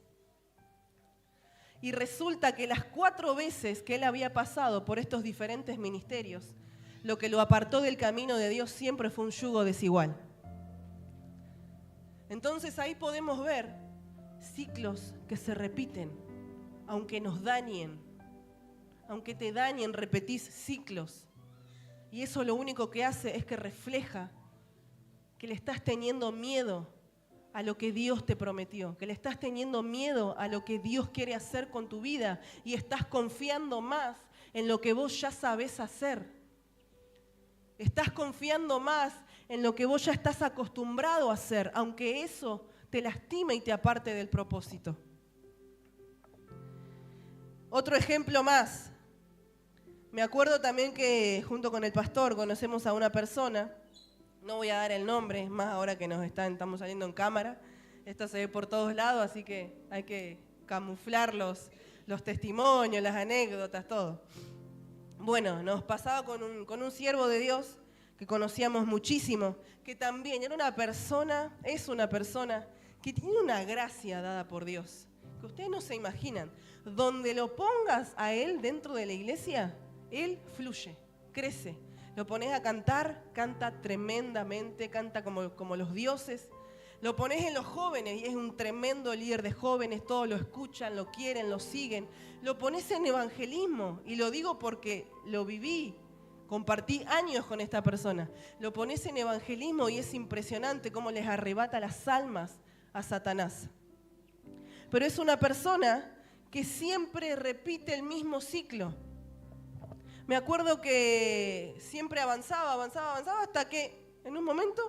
Y resulta que las 4 veces que él había pasado por estos diferentes ministerios, lo que lo apartó del camino de Dios siempre fue un yugo desigual. Entonces ahí podemos ver ciclos que se repiten. Aunque nos dañen, aunque te dañen, repetís ciclos. Y eso lo único que hace es que refleja que le estás teniendo miedo a lo que Dios te prometió, que le estás teniendo miedo a lo que Dios quiere hacer con tu vida y estás confiando más en lo que vos ya sabés hacer. Estás confiando más en lo que vos ya estás acostumbrado a hacer, aunque eso te lastime y te aparte del propósito. Otro ejemplo más. Me acuerdo también que junto con el pastor conocemos a una persona, no voy a dar el nombre, más ahora que estamos saliendo en cámara, esto se ve por todos lados, así que hay que camuflar los testimonios, las anécdotas, todo. Bueno, nos pasaba con un siervo de Dios que conocíamos muchísimo, que también era una persona, es una persona que tiene una gracia dada por Dios, que ustedes no se imaginan. Donde lo pongas a él dentro de la iglesia, él fluye, crece. Lo pones a cantar, canta tremendamente, canta como los dioses. Lo pones en los jóvenes y es un tremendo líder de jóvenes, todos lo escuchan, lo quieren, lo siguen. Lo pones en evangelismo y lo digo porque lo viví, compartí años con esta persona. Lo pones en evangelismo y es impresionante cómo les arrebata las almas a Satanás. Pero es una persona que siempre repite el mismo ciclo. Me acuerdo que siempre avanzaba hasta que en un momento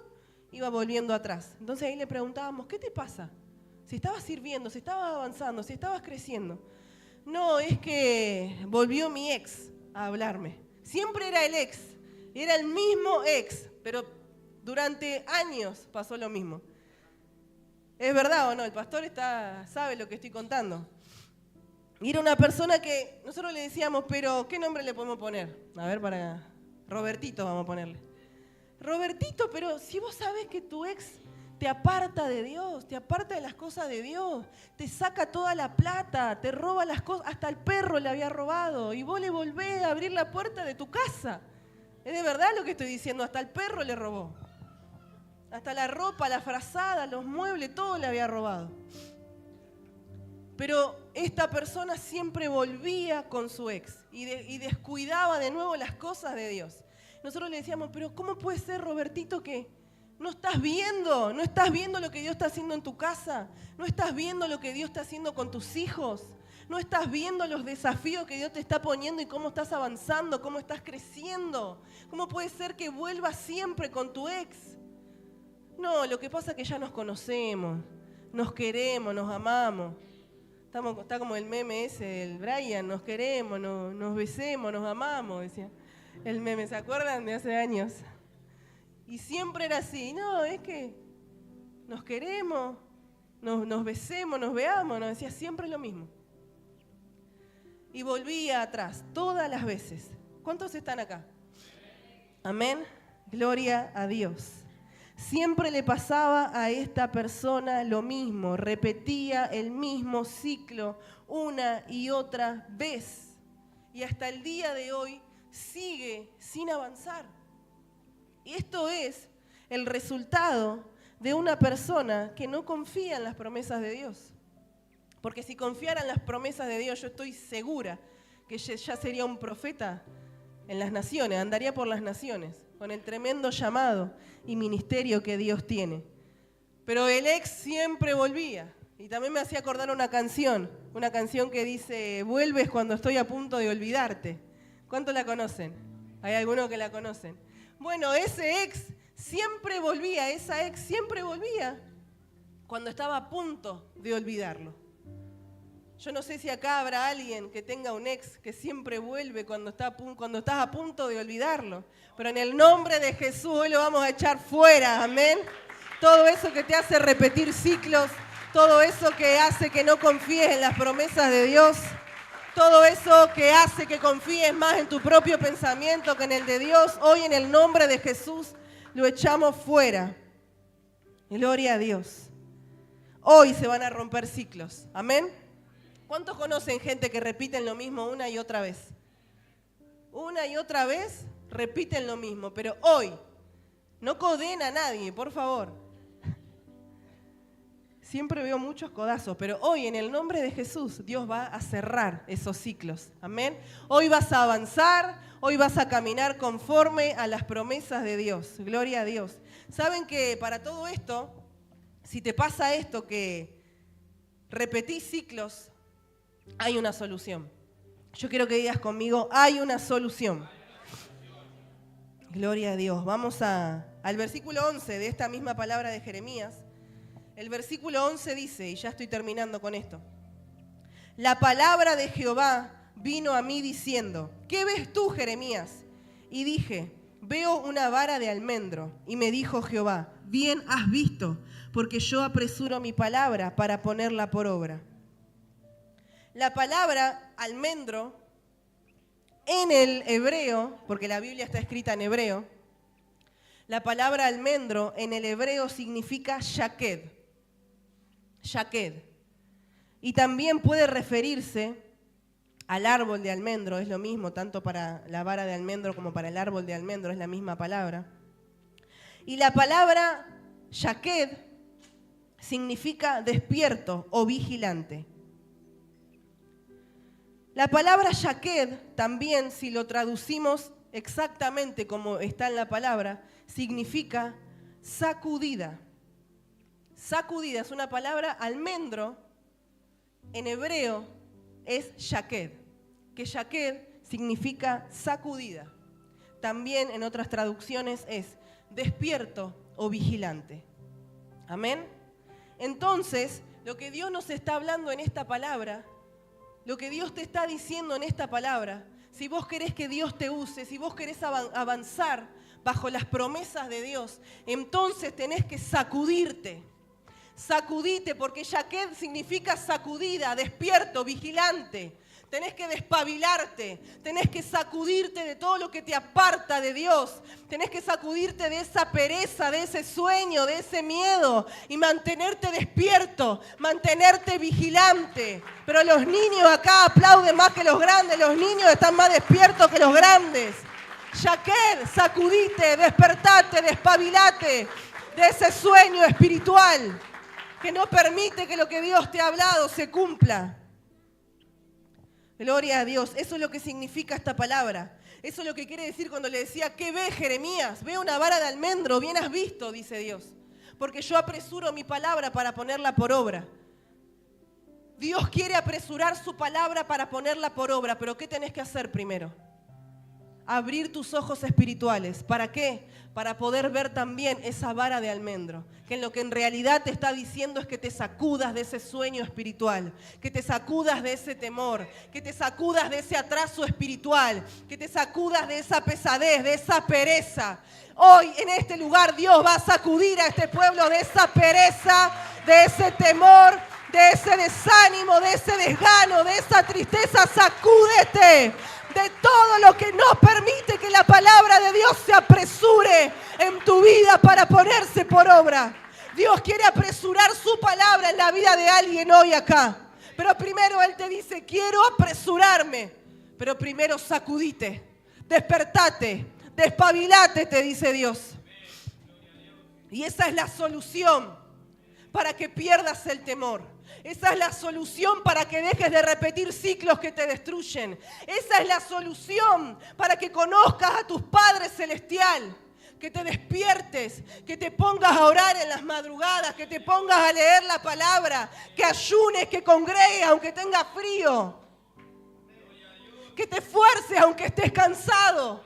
iba volviendo atrás. Entonces ahí le preguntábamos, ¿qué te pasa? Si estabas sirviendo, si estabas avanzando, si estabas creciendo. No, es que volvió mi ex a hablarme. Siempre era el ex, era el mismo ex, pero durante años pasó lo mismo. ¿Es verdad o no? El pastor sabe lo que estoy contando. Y era una persona que nosotros le decíamos, pero ¿qué nombre le podemos poner? A ver, Robertito vamos a ponerle. Robertito, pero si vos sabés que tu ex te aparta de Dios, te aparta de las cosas de Dios, te saca toda la plata, te roba las cosas, hasta el perro le había robado y vos le volvés a abrir la puerta de tu casa. Es de verdad lo que estoy diciendo, hasta el perro le robó. Hasta la ropa, la frazada, los muebles, todo le había robado. Pero esta persona siempre volvía con su ex y descuidaba de nuevo las cosas de Dios. Nosotros le decíamos, pero ¿cómo puede ser, Robertito, que no estás viendo lo que Dios está haciendo en tu casa? ¿No estás viendo lo que Dios está haciendo con tus hijos? ¿No estás viendo los desafíos que Dios te está poniendo y cómo estás avanzando, cómo estás creciendo? ¿Cómo puede ser que vuelvas siempre con tu ex? No, lo que pasa es que ya nos conocemos, nos queremos, nos amamos. Está como el meme ese del Brian, nos queremos, nos besemos, nos amamos, decía el meme, ¿se acuerdan? De hace años. Y siempre era así, no, es que nos queremos, nos besemos, nos veamos, nos decía siempre lo mismo. Y volvía atrás, todas las veces. ¿Cuántos están acá? Amén. Gloria a Dios. Siempre le pasaba a esta persona lo mismo, repetía el mismo ciclo una y otra vez. Y hasta el día de hoy sigue sin avanzar. Y esto es el resultado de una persona que no confía en las promesas de Dios. Porque si confiara en las promesas de Dios, yo estoy segura que ya sería un profeta en las naciones, andaría por las naciones, con el tremendo llamado y ministerio que Dios tiene. Pero el ex siempre volvía. Y también me hacía acordar una canción que dice, vuelves cuando estoy a punto de olvidarte. ¿Cuántos la conocen? ¿Hay algunos que la conocen? Bueno, ese ex siempre volvía, esa ex siempre volvía cuando estaba a punto de olvidarlo. Yo no sé si acá habrá alguien que tenga un ex que siempre vuelve cuando estás a punto de olvidarlo. Pero en el nombre de Jesús hoy lo vamos a echar fuera, amén. Todo eso que te hace repetir ciclos, todo eso que hace que no confíes en las promesas de Dios, todo eso que hace que confíes más en tu propio pensamiento que en el de Dios, hoy en el nombre de Jesús lo echamos fuera. Gloria a Dios. Hoy se van a romper ciclos, amén. ¿Cuántos conocen gente que repiten lo mismo una y otra vez? Una y otra vez repiten lo mismo, pero hoy, no coden a nadie, por favor. Siempre veo muchos codazos, pero hoy en el nombre de Jesús Dios va a cerrar esos ciclos, amén. Hoy vas a avanzar, hoy vas a caminar conforme a las promesas de Dios, gloria a Dios. ¿Saben que para todo esto, si te pasa esto que repetís ciclos, hay una solución? Yo quiero que digas conmigo, hay una solución. Gloria a Dios. Vamos al versículo 11 de esta misma palabra de Jeremías. El versículo 11 dice, y ya estoy terminando con esto. La palabra de Jehová vino a mí diciendo, ¿qué ves tú, Jeremías? Y dije, veo una vara de almendro. Y me dijo Jehová, bien has visto, porque yo apresuro mi palabra para ponerla por obra. La palabra almendro en el hebreo, porque la Biblia está escrita en hebreo, la palabra almendro en el hebreo significa shaked. Shaked. Y también puede referirse al árbol de almendro, es lo mismo, tanto para la vara de almendro como para el árbol de almendro, es la misma palabra. Y la palabra shaked significa despierto o vigilante. La palabra shaked también, si lo traducimos exactamente como está en la palabra, significa sacudida. Sacudida es una palabra, almendro, en hebreo es shaked, que shaked significa sacudida. También en otras traducciones es despierto o vigilante. Amén. Entonces, lo que Dios nos está hablando en esta palabra, lo que Dios te está diciendo en esta palabra, si vos querés que Dios te use, si vos querés avanzar bajo las promesas de Dios, entonces tenés que sacudirte. Sacudite, porque shaked significa sacudida, despierto, vigilante. Tenés que despabilarte, tenés que sacudirte de todo lo que te aparta de Dios. Tenés que sacudirte de esa pereza, de ese sueño, de ese miedo y mantenerte despierto, mantenerte vigilante. Pero los niños acá aplauden más que los grandes, los niños están más despiertos que los grandes. Shaked, sacudite, despertate, despabilate de ese sueño espiritual. que no permite que lo que Dios te ha hablado se cumpla. Gloria a Dios. Eso es lo que significa esta palabra. Eso es lo que quiere decir cuando le decía, ¿qué ves, Jeremías? Ve una vara de almendro, bien has visto, dice Dios. Porque yo apresuro mi palabra para ponerla por obra. Dios quiere apresurar su palabra para ponerla por obra, pero ¿qué tenés que hacer primero? Abrir tus ojos espirituales. ¿Para qué? Para poder ver también esa vara de almendro. Que lo que en realidad te está diciendo es que te sacudas de ese sueño espiritual. Que te sacudas de ese temor. Que te sacudas de ese atraso espiritual. Que te sacudas de esa pesadez, de esa pereza. Hoy en este lugar Dios va a sacudir a este pueblo de esa pereza, de ese temor, de ese desánimo, de ese desgano, de esa tristeza. Sacúdete de todo lo que no permite que la palabra de Dios se apresure en tu vida para ponerse por obra. Dios quiere apresurar su palabra en la vida de alguien hoy acá. Pero primero Él te dice, quiero apresurarme. Pero primero sacudite, despertate, despabilate, te dice Dios. Y esa es la solución para que pierdas el temor. Esa es la solución para que dejes de repetir ciclos que te destruyen. Esa es la solución para que conozcas a tu Padre Celestial. Que te despiertes, que te pongas a orar en las madrugadas, que te pongas a leer la palabra, que ayunes, que congregues aunque tengas frío. Que te esfuerces aunque estés cansado.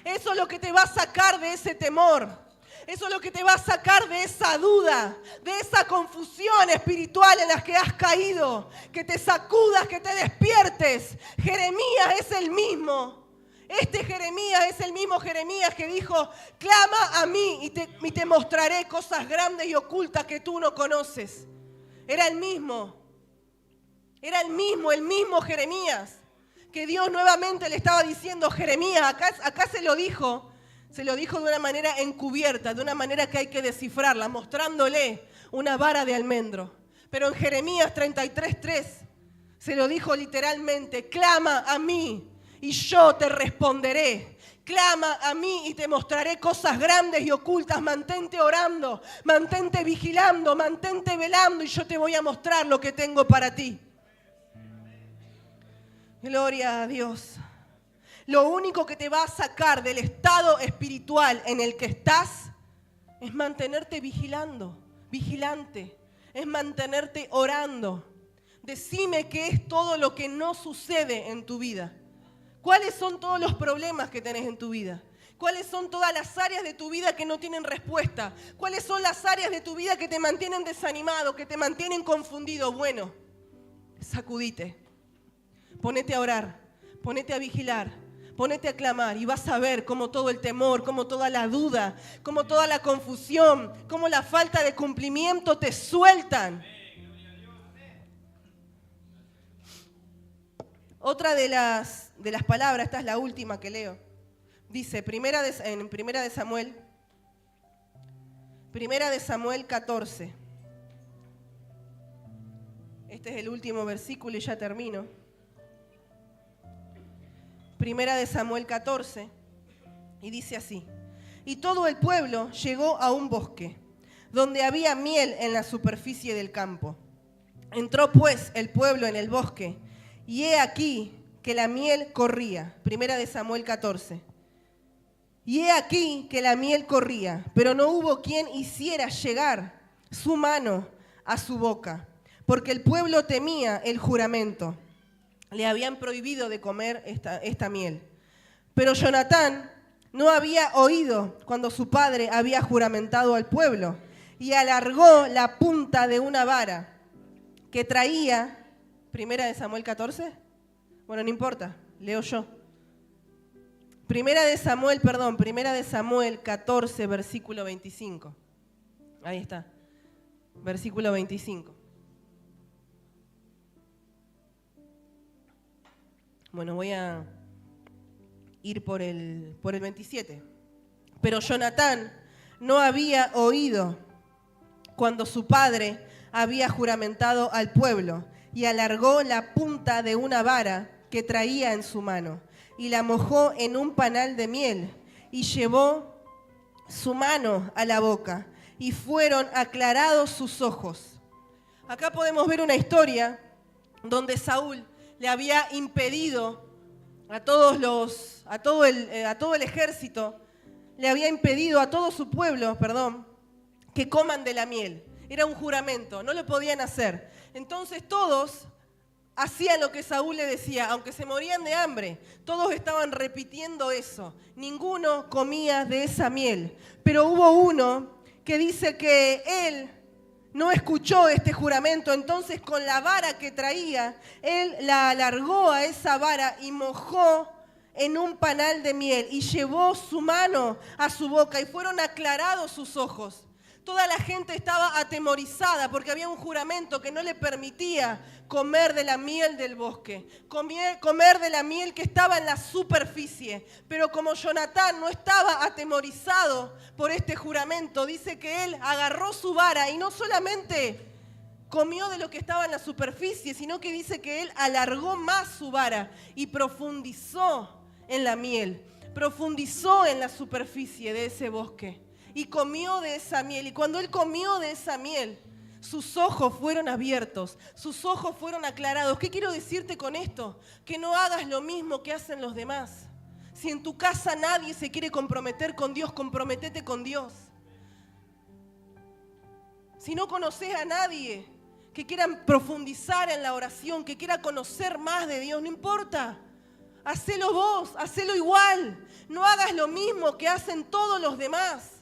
Eso es lo que te va a sacar de ese temor. Eso es lo que te va a sacar de esa duda, de esa confusión espiritual en la que has caído. Que te sacudas, que te despiertes. Jeremías es el mismo. Este Jeremías es el mismo Jeremías que dijo, clama a mí y te mostraré cosas grandes y ocultas que tú no conoces. Era el mismo. Era el mismo Jeremías. Que Dios nuevamente le estaba diciendo, Jeremías, acá se lo dijo de una manera encubierta, de una manera que hay que descifrarla, mostrándole una vara de almendro. Pero en Jeremías 33:3 se lo dijo literalmente, clama a mí y yo te responderé. Clama a mí y te mostraré cosas grandes y ocultas. Mantente orando, mantente vigilando, mantente velando y yo te voy a mostrar lo que tengo para ti. Gloria a Dios. Lo único que te va a sacar del estado espiritual en el que estás es mantenerte vigilante, es mantenerte orando. Decime qué es todo lo que no sucede en tu vida. ¿Cuáles son todos los problemas que tenés en tu vida? ¿Cuáles son todas las áreas de tu vida que no tienen respuesta? ¿Cuáles son las áreas de tu vida que te mantienen desanimado, que te mantienen confundido? Bueno, sacudite. Ponete a orar, ponete a vigilar, ponete a clamar y vas a ver cómo todo el temor, cómo toda la duda, cómo toda la confusión, cómo la falta de cumplimiento te sueltan. Otra de las palabras, esta es la última que leo, dice en Primera de Samuel 14. Este es el último versículo y ya termino. Primera de Samuel 14, y dice así: y todo el pueblo llegó a un bosque, donde había miel en la superficie del campo. Entró pues el pueblo en el bosque, y he aquí que la miel corría. Primera de Samuel 14. Y he aquí que la miel corría, pero no hubo quien hiciera llegar su mano a su boca, porque el pueblo temía el juramento. Le habían prohibido de comer esta miel. Pero Jonatán no había oído cuando su padre había juramentado al pueblo y alargó la punta de una vara que traía. ¿Primera de Samuel 14? Bueno, no importa, leo yo. Primera de Samuel 14, versículo 25. Ahí está, versículo 25. Bueno, voy a ir por el 27. Pero Jonatán no había oído cuando su padre había juramentado al pueblo y alargó la punta de una vara que traía en su mano y la mojó en un panal de miel y llevó su mano a la boca y fueron aclarados sus ojos. Acá podemos ver una historia donde Saúl le había impedido a todo el ejército, le había impedido a todo su pueblo, que coman de la miel. Era un juramento, no lo podían hacer. Entonces todos hacían lo que Saúl le decía, aunque se morían de hambre. Todos estaban repitiendo eso. Ninguno comía de esa miel. Pero hubo uno que dice que él no escuchó este juramento, entonces con la vara que traía, él la alargó a esa vara y mojó en un panal de miel y llevó su mano a su boca y fueron aclarados sus ojos. Toda la gente estaba atemorizada porque había un juramento que no le permitía comer de la miel del bosque, comer de la miel que estaba en la superficie. Pero como Jonatán no estaba atemorizado por este juramento, dice que él agarró su vara y no solamente comió de lo que estaba en la superficie, sino que dice que él alargó más su vara y profundizó en la miel, profundizó en la superficie de ese bosque. Y comió de esa miel. Y cuando él comió de esa miel, sus ojos fueron abiertos, sus ojos fueron aclarados. ¿Qué quiero decirte con esto? Que no hagas lo mismo que hacen los demás. Si en tu casa nadie se quiere comprometer con Dios, comprométete con Dios. Si no conoces a nadie que quiera profundizar en la oración, que quiera conocer más de Dios, no importa. Hacelo vos, hacelo igual. No hagas lo mismo que hacen todos los demás.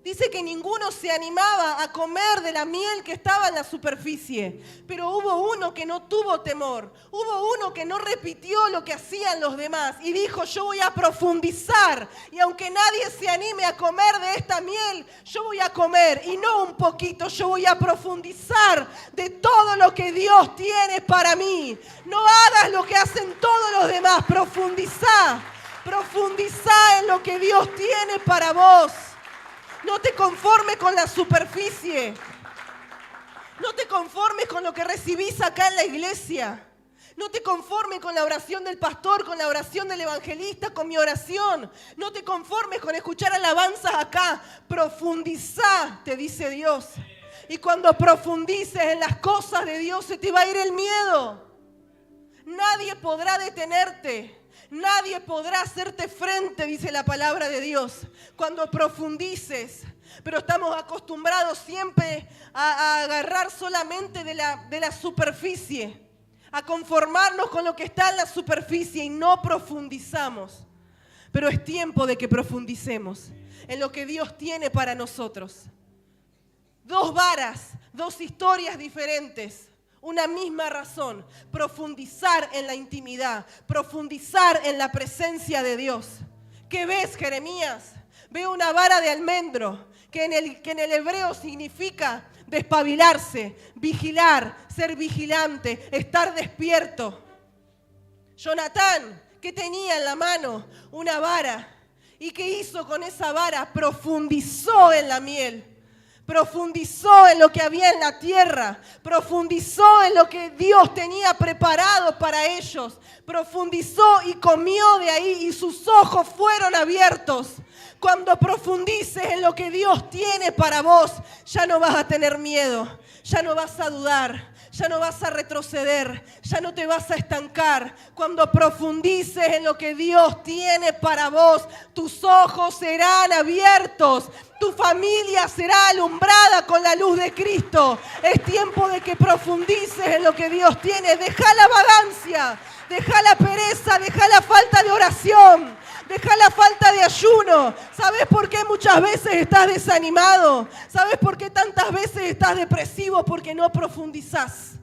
Dice que ninguno se animaba a comer de la miel que estaba en la superficie, pero hubo uno que no tuvo temor, hubo uno que no repitió lo que hacían los demás y dijo: yo voy a profundizar y aunque nadie se anime a comer de esta miel, yo voy a comer y no un poquito, yo voy a profundizar de todo lo que Dios tiene para mí. No hagas lo que hacen todos los demás, profundizá en lo que Dios tiene para vos. No te conformes con la superficie. No te conformes con lo que recibís acá en la iglesia. No te conformes con la oración del pastor, con la oración del evangelista, con mi oración. No te conformes con escuchar alabanzas acá. Profundizá, te dice Dios. Y cuando profundices en las cosas de Dios, se te va a ir el miedo. Nadie podrá detenerte. Nadie podrá hacerte frente, dice la palabra de Dios, cuando profundices. Pero estamos acostumbrados siempre a agarrar solamente de la superficie, a conformarnos con lo que está en la superficie y no profundizamos. Pero es tiempo de que profundicemos en lo que Dios tiene para nosotros. Dos varas, dos historias diferentes. Una misma razón, profundizar en la intimidad, profundizar en la presencia de Dios. ¿Qué ves, Jeremías? Veo una vara de almendro, que en el hebreo significa despabilarse, vigilar, ser vigilante, estar despierto. Jonatán, ¿qué tenía en la mano? Una vara. ¿Y qué hizo con esa vara? Profundizó en la miel. Profundizó en lo que había en la tierra, profundizó en lo que Dios tenía preparado para ellos, profundizó y comió de ahí y sus ojos fueron abiertos. Cuando profundices en lo que Dios tiene para vos, ya no vas a tener miedo, ya no vas a dudar, ya no vas a retroceder, ya no te vas a estancar. Cuando profundices en lo que Dios tiene para vos, tus ojos serán abiertos. Tu familia será alumbrada con la luz de Cristo. Es tiempo de que profundices en lo que Dios tiene. Deja la vagancia, deja la pereza, deja la falta de oración, deja la falta de ayuno. ¿Sabes por qué muchas veces estás desanimado? ¿Sabes por qué tantas veces estás depresivo? Porque no profundizás.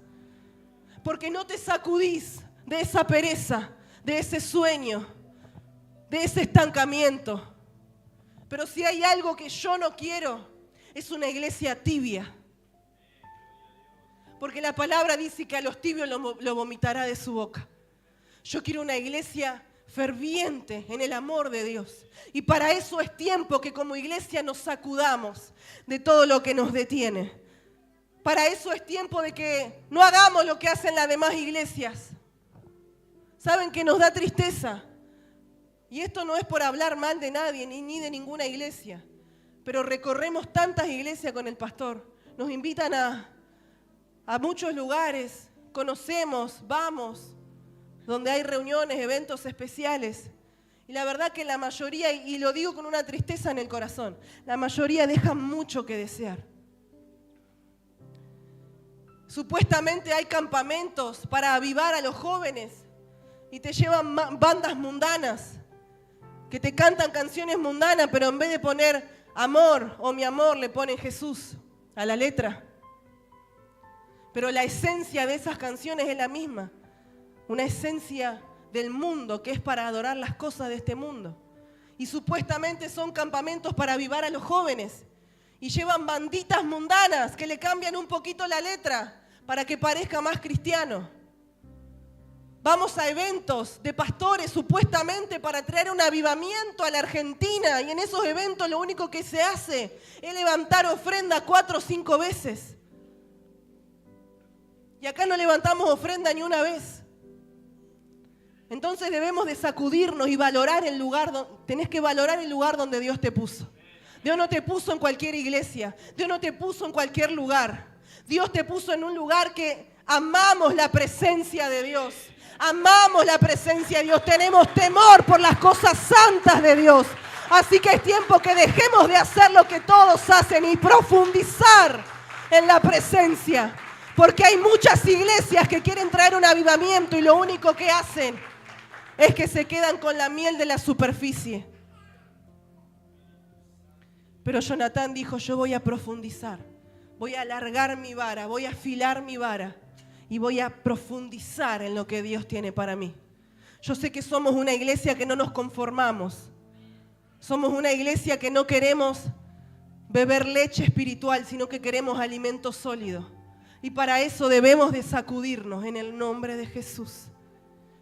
Porque no te sacudís de esa pereza, de ese sueño, de ese estancamiento. Pero si hay algo que yo no quiero, es una iglesia tibia. Porque la palabra dice que a los tibios lo vomitará de su boca. Yo quiero una iglesia ferviente en el amor de Dios. Y para eso es tiempo que como iglesia nos sacudamos de todo lo que nos detiene. Para eso es tiempo de que no hagamos lo que hacen las demás iglesias. ¿Saben que nos da tristeza? Y esto no es por hablar mal de nadie ni de ninguna iglesia. pero recorremos tantas iglesias con el pastor. Nos invitan a muchos lugares, conocemos, vamos, donde hay reuniones, eventos especiales. Y la verdad que la mayoría, y lo digo con una tristeza en el corazón, la mayoría dejan mucho que desear. Supuestamente hay campamentos para avivar a los jóvenes y te llevan bandas mundanas que te cantan canciones mundanas, pero en vez de poner amor o mi amor le ponen Jesús a la letra. Pero la esencia de esas canciones es la misma, una esencia del mundo que es para adorar las cosas de este mundo. Y supuestamente son campamentos para avivar a los jóvenes y llevan banditas mundanas que le cambian un poquito la letra para que parezca más cristiano. Vamos a eventos de pastores supuestamente para traer un avivamiento a la Argentina y en esos eventos lo único que se hace es levantar ofrenda 4 o 5 veces. Y acá no levantamos ofrenda ni una vez. Entonces debemos de sacudirnos y valorar el lugar, tenés que valorar el lugar donde Dios te puso. Dios no te puso en cualquier iglesia, Dios no te puso en cualquier lugar. Dios te puso en un lugar que amamos la presencia de Dios. Amamos la presencia de Dios, tenemos temor por las cosas santas de Dios. Así que es tiempo que dejemos de hacer lo que todos hacen y profundizar en la presencia. Porque hay muchas iglesias que quieren traer un avivamiento y lo único que hacen es que se quedan con la miel de la superficie. Pero Jonatán dijo, yo voy a profundizar, voy a alargar mi vara, voy a afilar mi vara y voy a profundizar en lo que Dios tiene para mí. Yo sé que somos una iglesia que no nos conformamos. Somos una iglesia que no queremos beber leche espiritual, sino que queremos alimento sólido. Y para eso debemos de sacudirnos en el nombre de Jesús.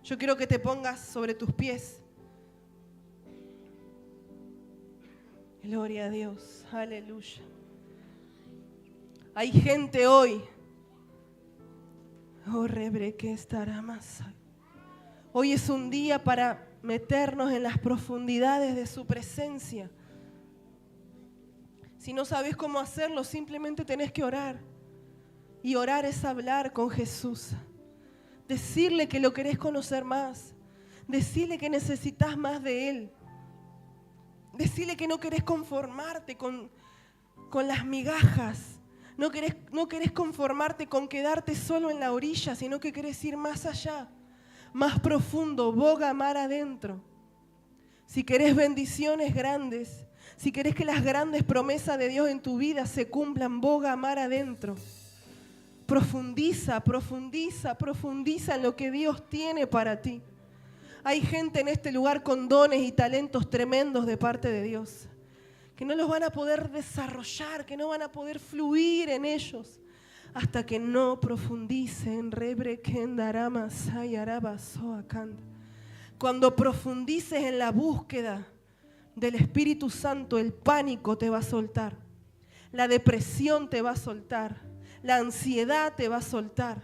Yo quiero que te pongas sobre tus pies. Gloria a Dios, aleluya. Hay gente hoy. Oh, rebre que estará más. Hoy es un día para meternos en las profundidades de su presencia. Si no sabes cómo hacerlo, simplemente tenés que orar. Y orar es hablar con Jesús. Decirle que lo querés conocer más. Decirle que necesitas más de Él. Decirle que no querés conformarte con las migajas. No querés conformarte con quedarte solo en la orilla, sino que querés ir más allá, más profundo, boga mar adentro. Si querés bendiciones grandes, si querés que las grandes promesas de Dios en tu vida se cumplan, boga mar adentro. Profundiza, profundiza, profundiza en lo que Dios tiene para ti. Hay gente en este lugar con dones y talentos tremendos de parte de Dios, que no los van a poder desarrollar, que no van a poder fluir en ellos, hasta que no profundicen. Cuando profundices en la búsqueda del Espíritu Santo, el pánico te va a soltar, la depresión te va a soltar, la ansiedad te va a soltar.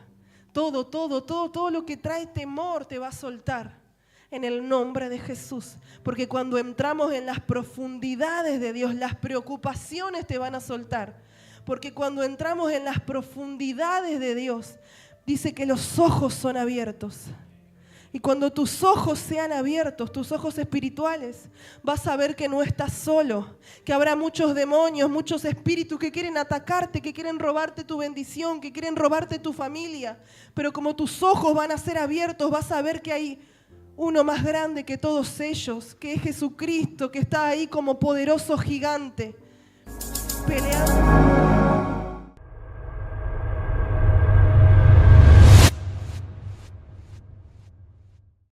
Todo lo que trae temor te va a soltar en el nombre de Jesús. Porque cuando entramos en las profundidades de Dios, las preocupaciones te van a soltar. Porque cuando entramos en las profundidades de Dios, dice que los ojos son abiertos. Y cuando tus ojos sean abiertos, tus ojos espirituales, vas a ver que no estás solo, que habrá muchos demonios, muchos espíritus que quieren atacarte, que quieren robarte tu bendición, que quieren robarte tu familia. Pero como tus ojos van a ser abiertos, vas a ver que hay uno más grande que todos ellos, que es Jesucristo, que está ahí como poderoso gigante, peleando.